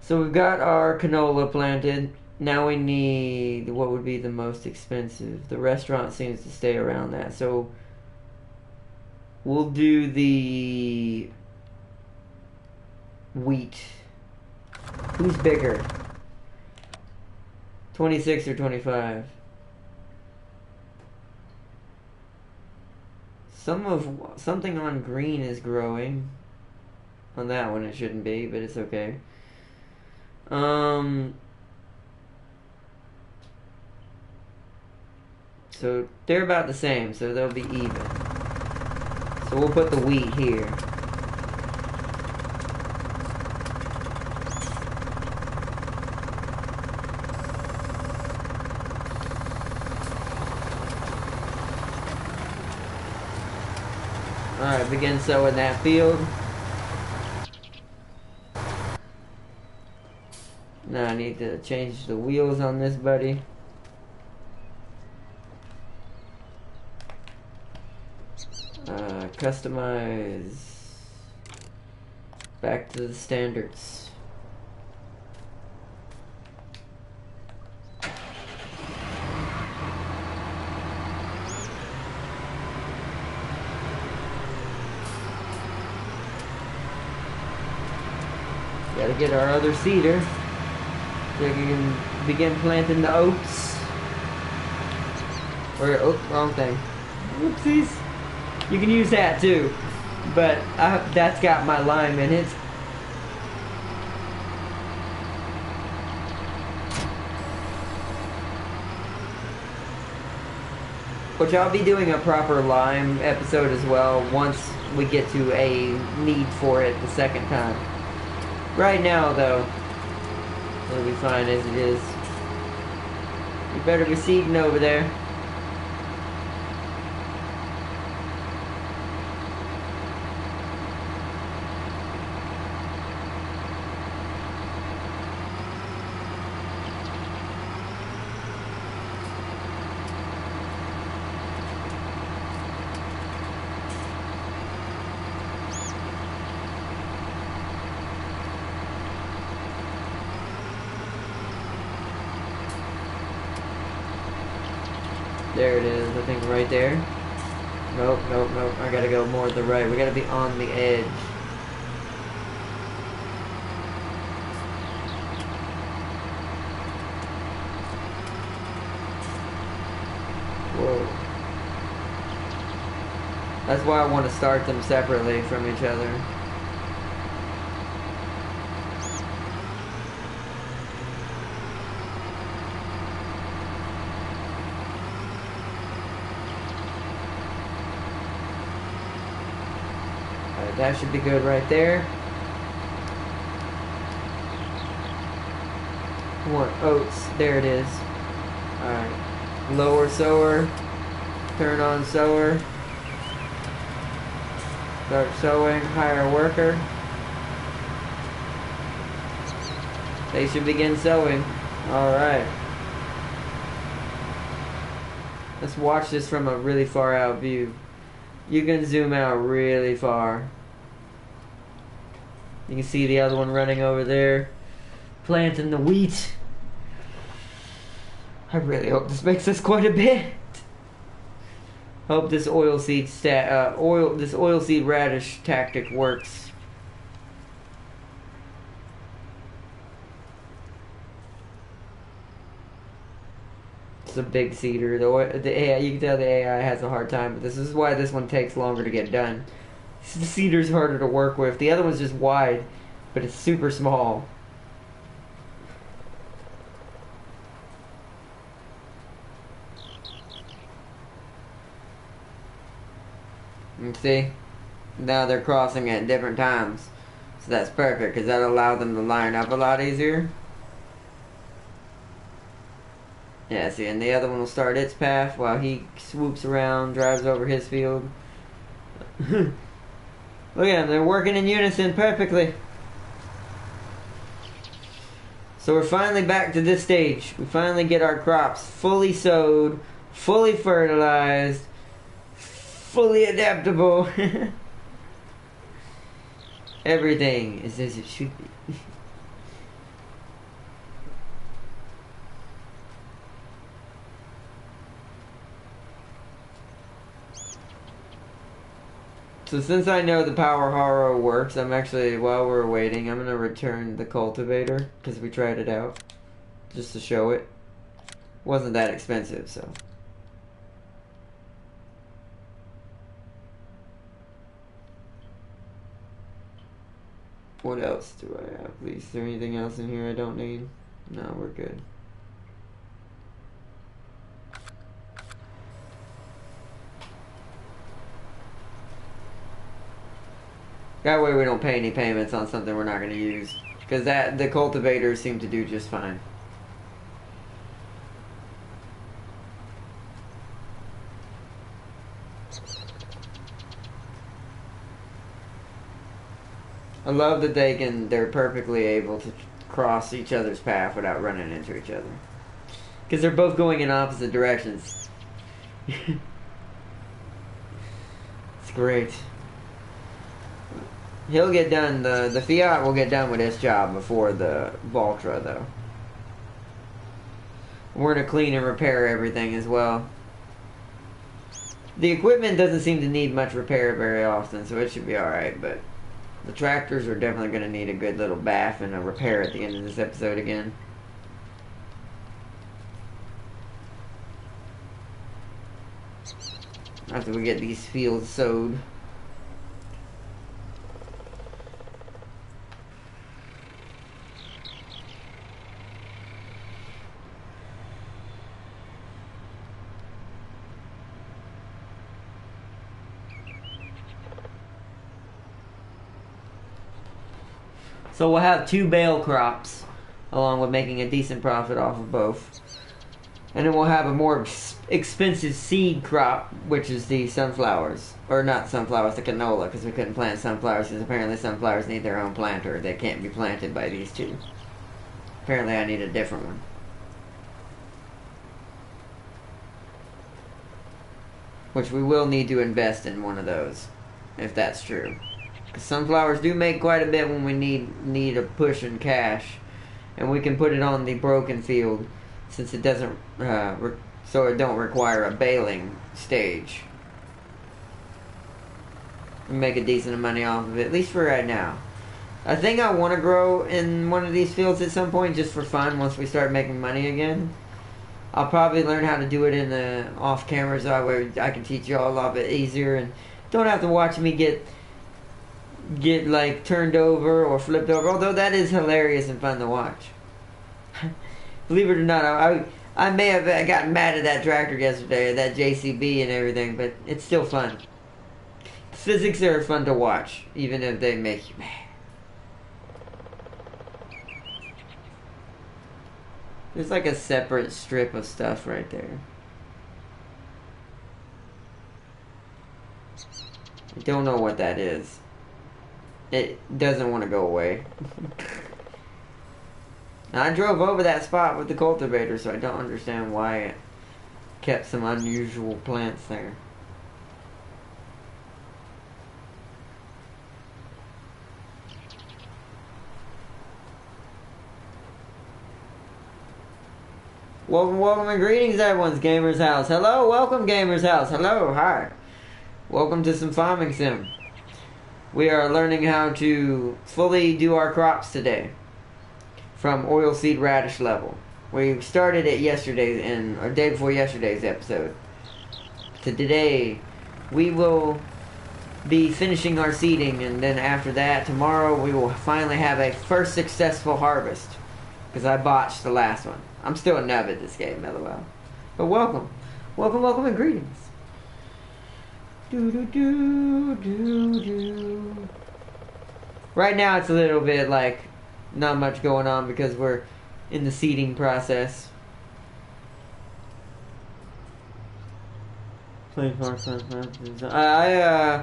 So we've got our canola planted. Now we need, what would be the most expensive? The restaurant seems to stay around that. So we'll do the wheat Who's bigger? 26 or 25? Something on green is growing. On that one it shouldn't be, but it's okay. So they're about the same, so they'll be even. So we'll put the wheat here. Alright, begin sowing that field. Now I need to change the wheels on this buddy. Customize. Back to the standards. Gotta get our other seeder so we can begin planting the oats. Or, oh, wrong thing. Oopsies. You can use that too, but that's got my lime in it. Which I'll be doing a proper lime episode as well once we get to a need for it the second time. Right now though, it'll be fine as it is. You better be seeding over there. There it is, I think right there. Nope, nope, nope. I gotta go more to the right. We gotta be on the edge. Whoa. That's why I want to start them separately from each other. That should be good right there. We want oats. There it is. Alright. Lower sower. Turn on sower. Start sowing. Hire worker. They should begin sowing. Alright. Let's watch this from a really far out view. You can zoom out really far. You can see the other one running over there, planting the wheat. I really hope this makes us quite a bit. Hope this oilseed radish tactic works. It's a big seeder. The AI, you can tell the AI has a hard time, but this is why this one takes longer to get done. The seeder's harder to work with. The other one's just wide, but it's super small. And see? Now they're crossing at different times. So that's perfect, because that'll allow them to line up a lot easier. Yeah, see, and the other one will start its path while he swoops around, drives over his field. Look at them, they're working in unison perfectly. So we're finally back to this stage. We finally get our crops fully sowed, fully fertilized, fully adaptable. Everything is as it should be. So since I know the power harrow works, I'm actually, while we're waiting, I'm gonna return the cultivator because we tried it out just to show it. Wasn't that expensive, so. What else do I have? Is there anything else in here I don't need? No, we're good. That way we don't pay any payments on something we're not going to use. Because the cultivators seem to do just fine. I love that they're perfectly able to cross each other's path without running into each other. Because they're both going in opposite directions. It's great. He'll get done, the Fiat will get done with his job before the Valtra, though. We're going to clean and repair everything as well. The equipment doesn't seem to need much repair very often, so it should be alright, but the tractors are definitely going to need a good little bath and a repair at the end of this episode again. After we get these fields sowed. So we'll have 2 bale crops, along with making a decent profit off of both. And then we'll have a more expensive seed crop, which is the sunflowers. Or not sunflowers, the canola, because we couldn't plant sunflowers, because apparently sunflowers need their own planter. They can't be planted by these two. Apparently I need a different one. Which we will need to invest in one of those, if that's true. Because sunflowers do make quite a bit when we need a push in cash. And we can put it on the broken field, since it doesn't, so it don't require a baling stage. We make a decent amount of money off of it, at least for right now. I think I want to grow in one of these fields at some point, just for fun, once we start making money again. I'll probably learn how to do it in the off-camera, so that way I can teach you all a lot bit easier, and don't have to watch me get like turned over or flipped over, although that is hilarious and fun to watch. Believe it or not, I may have gotten mad at that tractor yesterday, that JCB and everything, but it's still fun. Physics are fun to watch, even if they make you mad. There's like a separate strip of stuff right there. I don't know what that is. It doesn't want to go away. Now, I drove over that spot with the cultivator, so I don't understand why it kept some unusual plants there. Welcome and greetings, everyone's Gamer's House. Hello, welcome Gamer's House. Hello, hi. Welcome to some farming sim. We are learning how to fully do our crops today from oilseed radish level. We started it yesterday, or day before yesterday's episode. So today, we will be finishing our seeding, and then after that, tomorrow, we will finally have a first successful harvest. Because I botched the last one. I'm still a nub at this game, LOL. But welcome. Welcome and greetings. Do. Right now it's a little bit like not much going on because we're in the seeding process. I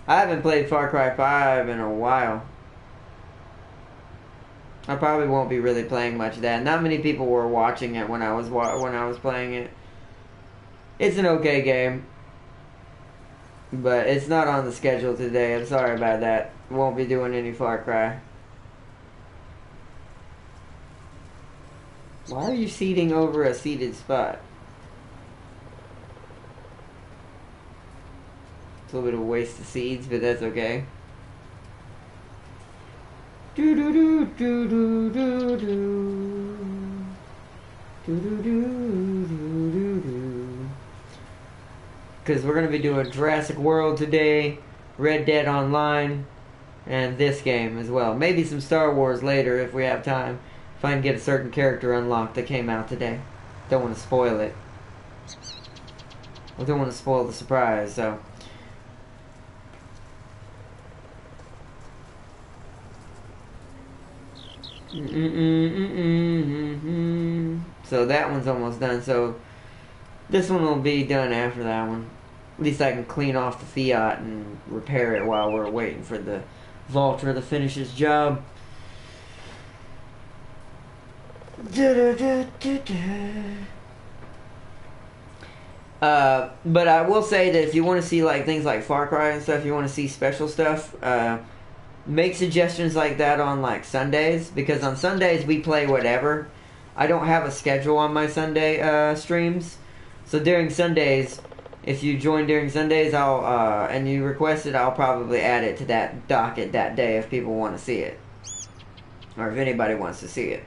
haven't played Far Cry 5 in a while. I probably won't be really playing much of that. Not many people were watching it when I was playing it. It's an okay game. But it's not on the schedule today. I'm sorry about that. Won't be doing any Far Cry. Why are you seeding over a seeded spot? It's a little bit of a waste of seeds, but that's okay. Do do do do do do do. Do do do do do do. Because we're gonna be doing Jurassic World today, Red Dead Online, and this game as well. Maybe some Star Wars later if we have time. If I can get a certain character unlocked that came out today. Don't want to spoil it. I don't want to spoil the surprise, so. So that one's almost done, so this one will be done after that one. At least I can clean off the Fiat and repair it while we're waiting for the Valtra to finish his job. But I will say that if you want to see like things like Far Cry and stuff, you want to see special stuff, make suggestions like that on like Sundays, because on Sundays we play whatever. I don't have a schedule on my Sunday streams, so during Sundays, if you join during Sundays, I'll and you request it, I'll probably add it to that docket that day if people want to see it, or if anybody wants to see it.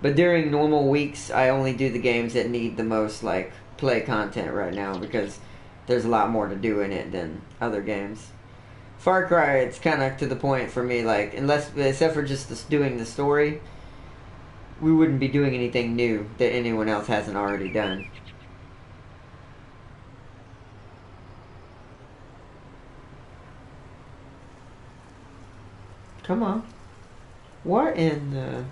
But during normal weeks, I only do the games that need the most like play content right now, because there's a lot more to do in it than other games. Far Cry, it's kind of to the point for me, like, except for just doing the story, we wouldn't be doing anything new that anyone else hasn't already done. Come on. What in the...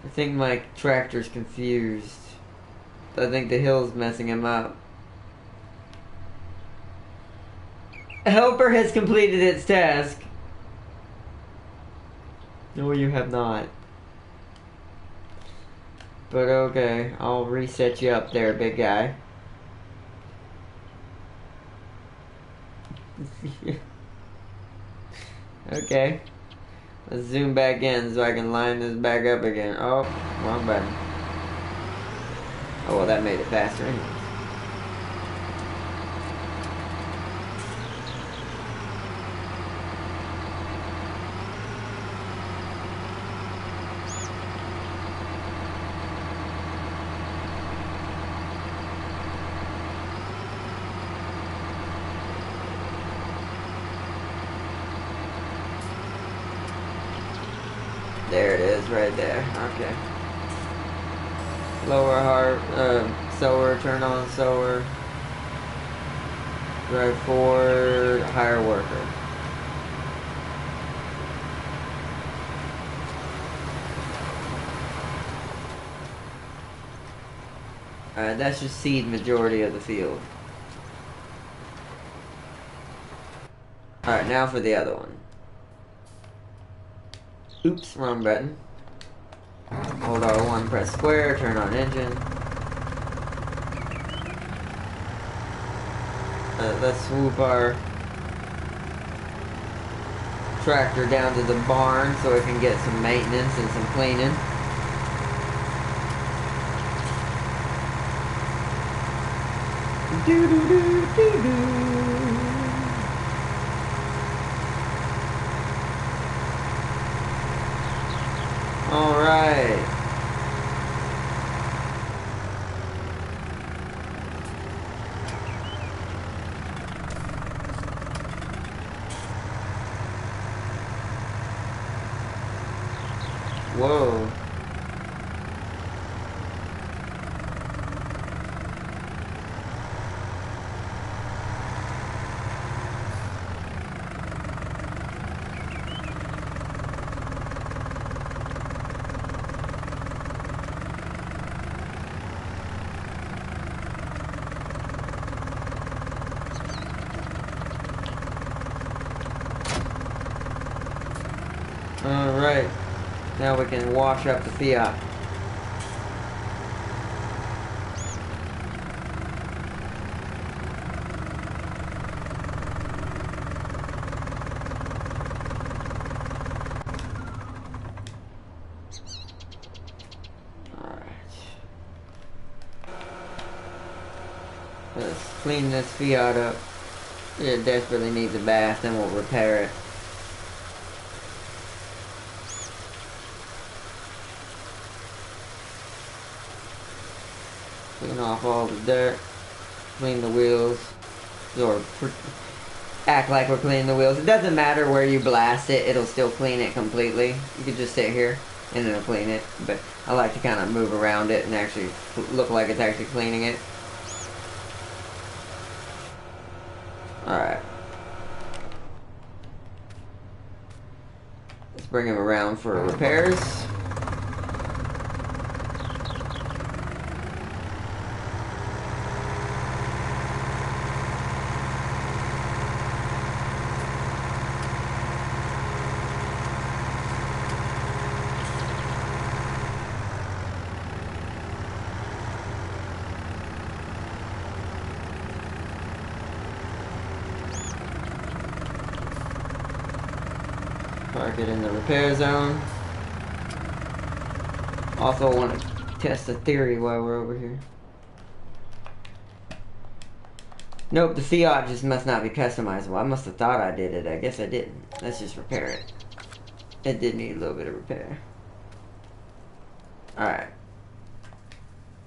I think my tractor's confused. I think the hill's messing him up. Helper has completed its task. No, you have not. But okay, I'll reset you up there, big guy. Okay. Let's zoom back in so I can line this back up again. Oh, wrong button. Oh, well, that made it faster anyways. There it is, right there. Okay. Lower sower, turn on sower. Drive forward, hire worker. Alright, that should seed majority of the field. Alright, now for the other one. Oops, wrong button. Hold R1, press square, turn on engine. Let's swoop our tractor down to the barn so it can get some maintenance and some cleaning. Do do do do do. All right. Whoa. Alright, now we can wash up the Fiat. Alright. Let's clean this Fiat up. It desperately needs a bath, then we'll repair it. Clean off all the dirt. Clean the wheels. Or act like we're cleaning the wheels. It doesn't matter where you blast it, it'll still clean it completely. You could just sit here and it'll clean it. But I like to kind of move around it and actually look like it's actually cleaning it. Alright. Let's bring him around for repairs. Park it in the repair zone. Also want to test a theory while we're over here. Nope, the Fiat just must not be customizable. I must have thought I did it. I guess I didn't. Let's just repair it. It did need a little bit of repair. Alright.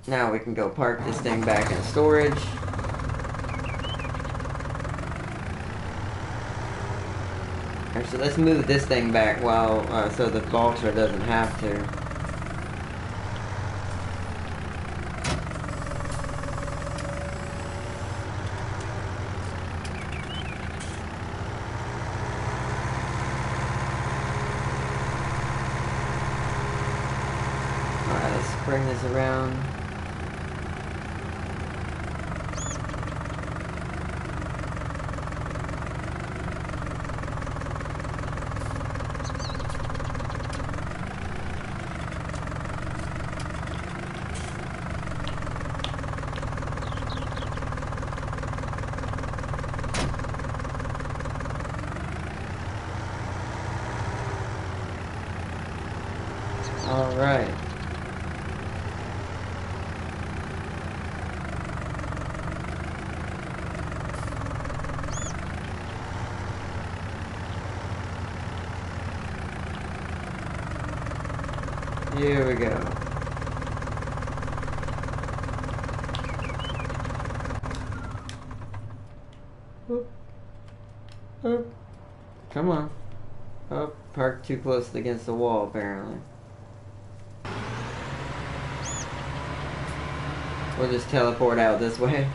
Now we can go park this thing back in storage. Actually, let's move this thing back while so the Boxer doesn't have to. Alright, let's bring this around. All right. Here we go. Oop. Oop. Come on. Oh, parked too close against the wall, apparently. We'll just teleport out this way.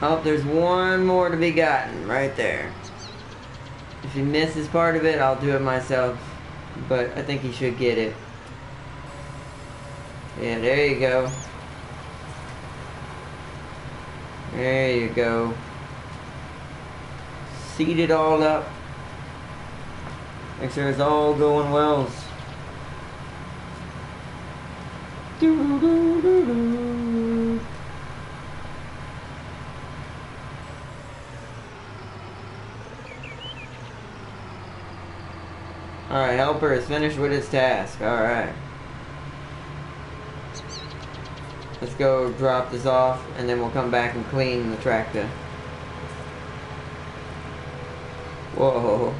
Oh, there's one more to be gotten right there. If he misses part of it, I'll do it myself. But I think he should get it. Yeah, there you go. There you go. Seat it all up. Make sure it's all going wells. Alright, helper is finished with its task. Alright. Let's go drop this off and then we'll come back and clean the tractor. Whoa.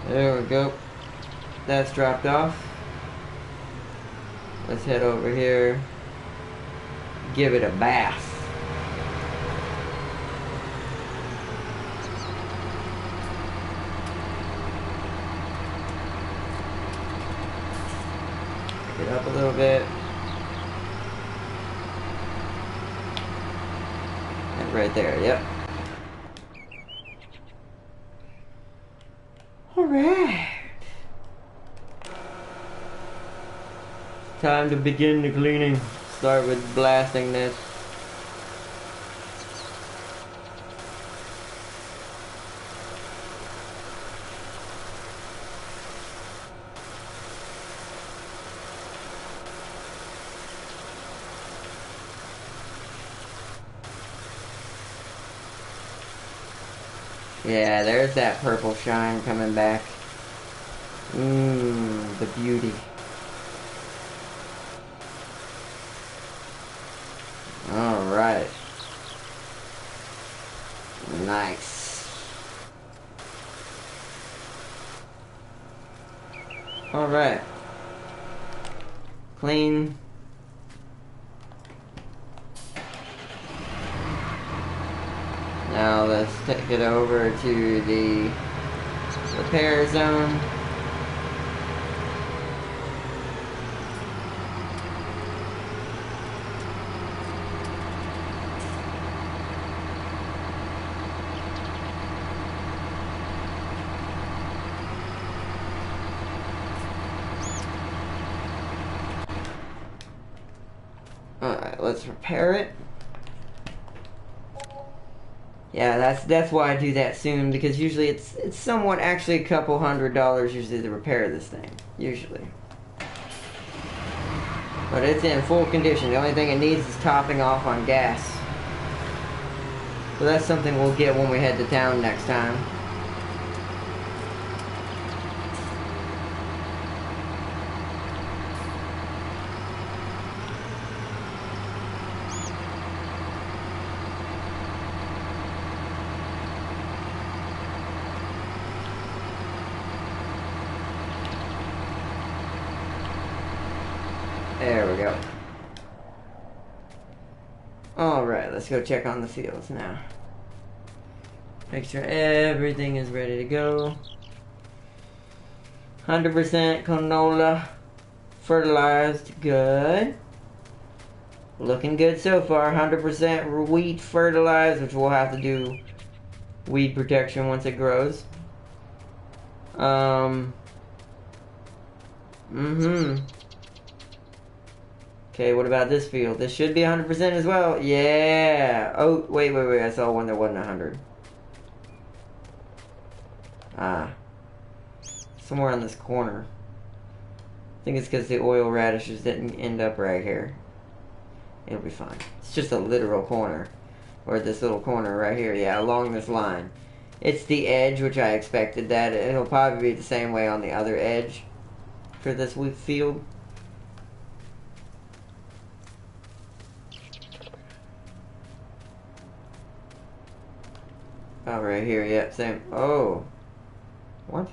There we go. That's dropped off. Let's head over here. Give it a bath. Pick it up a little bit. And right there, yep. Alright. Time to begin the cleaning. Start with blasting this. Yeah, there's that purple shine coming back. Mmm, the beauty. Alright. Nice. Alright. Clean. Now let's take it over to the repair zone. Alright, let's repair it. Yeah, that's why I do that soon, because usually it's somewhat actually a couple $100 usually to repair this thing. Usually. But it's in full condition. The only thing it needs is topping off on gas. So that's something we'll get when we head to town next time. There we go. Alright, let's go check on the fields now. Make sure everything is ready to go. 100% canola fertilized. Good. Looking good so far. 100% wheat fertilized, which we'll have to do weed protection once it grows. Okay, what about this field? This should be 100% as well. Yeah. Oh, wait. I saw one that wasn't 100. Ah. Somewhere on this corner. I think it's because the oil radishes didn't end up right here. It'll be fine. It's just a literal corner. Or this little corner right here. Yeah, along this line. It's the edge, which I expected that. It'll probably be the same way on the other edge for this wheat field. Oh, right here, yep, same. Oh. What?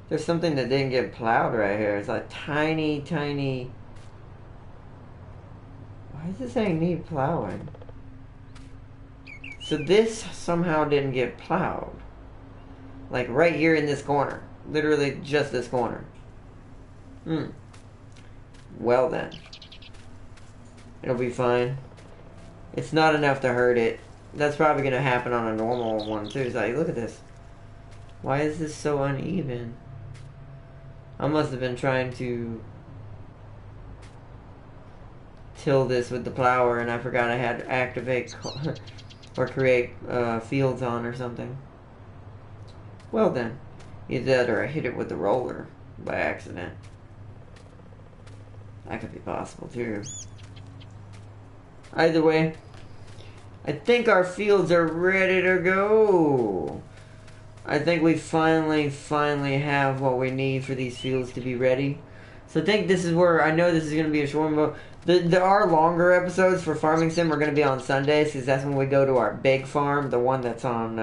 There's something that didn't get plowed right here. It's like tiny. Why is it saying need plowing? So this somehow didn't get plowed. Like right here in this corner. Literally just this corner. Well then. It'll be fine. It's not enough to hurt it. That's probably going to happen on a normal one too. It's like, look at this. Why is this so uneven? I must have been trying to till this with the plower and I forgot I had to activate or create fields on or something. Well then. Either that or I hit it with the roller by accident. That could be possible too. Either way, I think our fields are ready to go. I think we finally have what we need for these fields to be ready. So I think this is where, I know this is going to be a short one, but there are longer episodes for Farming Sim are going to be on Sundays, because that's when we go to our big farm, the one that's on,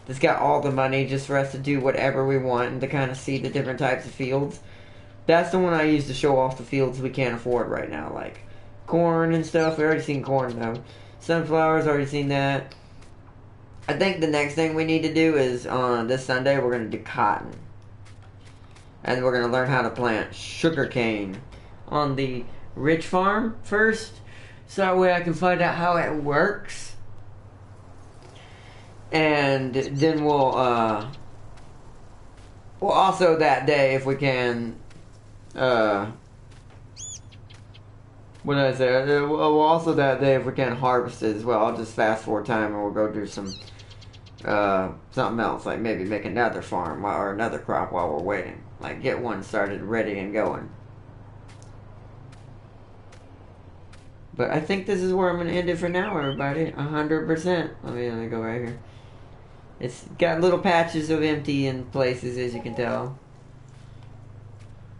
that's got all the money just for us to do whatever we want and to kind of see the different types of fields. That's the one I use to show off the fields we can't afford right now, like corn and stuff. We already seen corn though. Sunflowers, already seen that. I think the next thing we need to do is on this Sunday we're going to do cotton. And we're going to learn how to plant sugarcane on the rich farm first. So that way I can find out how it works. And then we'll also that day, if we can, what did I say? Well, also that day, if we can't harvest it as well, I'll just fast forward time and we'll go do some something else, like maybe make another farm or another crop while we're waiting. Like get one started, ready and going. But I think this is where I'm going to end it for now, everybody. 100%. Let me go right here. It's got little patches of empty in places, as you can tell.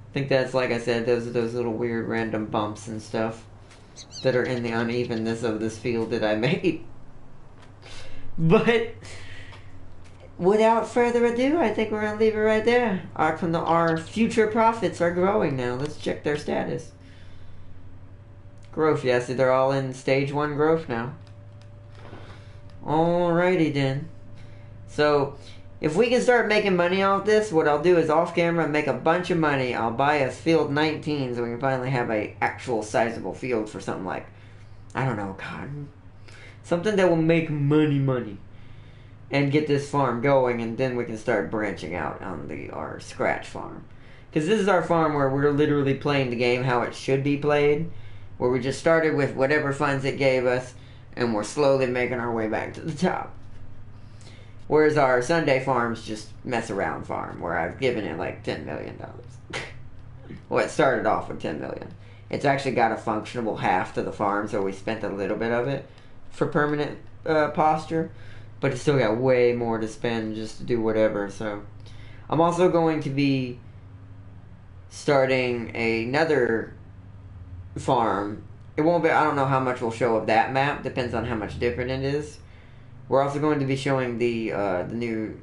I think that's, like I said, those are those little weird random bumps and stuff that are in the unevenness of this field that I made. But without further ado, I think we're going to leave it right there. Our future profits are growing now. Let's check their status. Growth, yes, they're all in stage 1 growth now. Alrighty then. So, if we can start making money off this, what I'll do is off camera make a bunch of money. I'll buy a field 19 so we can finally have a actual sizable field for something like, I don't know, God, something that will make money. And get this farm going, and then we can start branching out on our scratch farm. Because this is our farm where we're literally playing the game how it should be played. Where we just started with whatever funds it gave us, and we're slowly making our way back to the top. Whereas our Sunday farm's just mess around farm, where I've given it like $10 million. Well, it started off with $10 million. It's actually got a functionable half to the farm, so we spent a little bit of it for permanent posture. But it's still got way more to spend just to do whatever, so. I'm also going to be starting another farm. It won't be, I don't know how much we'll show of that map, depends on how much different it is. We're also going to be showing the new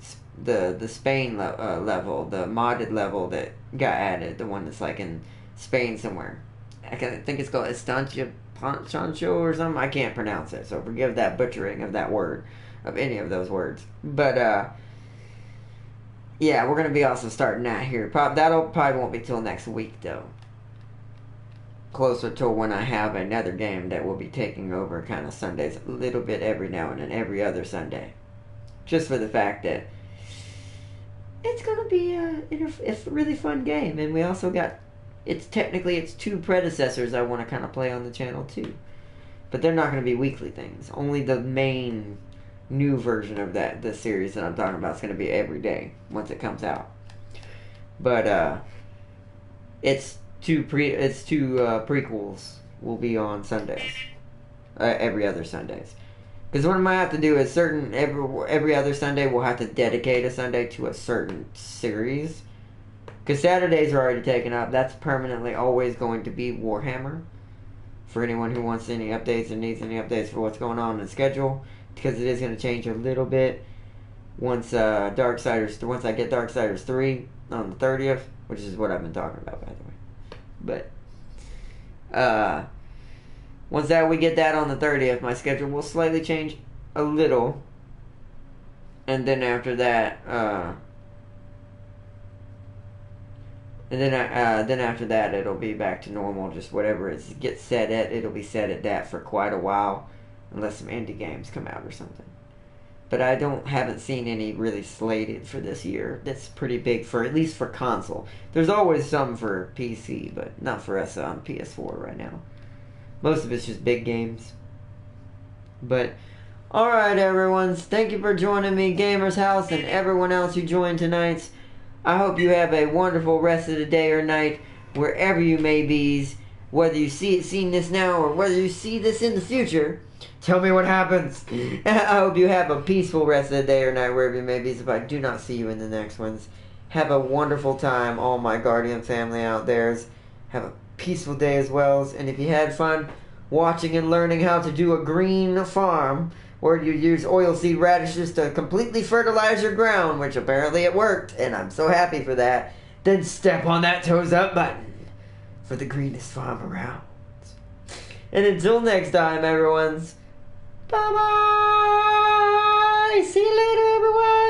Spain level, the modded level that got added, the one that's like in Spain somewhere. I think it's called Estancia Pancho or something. I can't pronounce it, so forgive that butchering of that word, of any of those words. But yeah, we're gonna be also starting that here. That'll probably won't be till next week though. Closer to when I have another game that will be taking over kind of Sundays a little bit every now and then, every other Sunday. Just for the fact that it's going to be a really fun game. And we also got, it's 2 predecessors I want to kind of play on the channel too. But they're not going to be weekly things. Only the main new version of the series that I'm talking about is going to be every day once it comes out. But it's two prequels will be on Sundays, every other Sundays. Because what I might have to do is every other Sunday we'll have to dedicate a Sunday to a certain series. Because Saturdays are already taken up. That's permanently always going to be Warhammer. For anyone who wants any updates and needs any updates for what's going on in the schedule, because it is going to change a little bit once I get Darksiders 3 on the 30th, which is what I've been talking about, by the way. But once we get that on the 30th, my schedule will slightly change a little, and then after that, it'll be back to normal. Just whatever it gets set at, it'll be set at that for quite a while, unless some indie games come out or something. But I haven't seen any really slated for this year. That's pretty big for, at least for console. There's always some for PC, but not for us on PS4 right now. Most of it's just big games. But, alright everyone, thank you for joining me, Gamer's House, and everyone else who joined tonight. I hope you have a wonderful rest of the day or night, wherever you may be. Whether you seen this now, or whether you see this in the future. Tell me what happens. I hope you have a peaceful rest of the day or night, wherever you may be. If I do not see you in the next ones, have a wonderful time, all my Guardian family out there. Have a peaceful day as well. And if you had fun watching and learning how to do a green farm, where you use oilseed radishes to completely fertilize your ground, which apparently it worked, and I'm so happy for that, then step on that toes up button for the greenest farm around. And until next time, everyone's, bye-bye! See you later, everyone!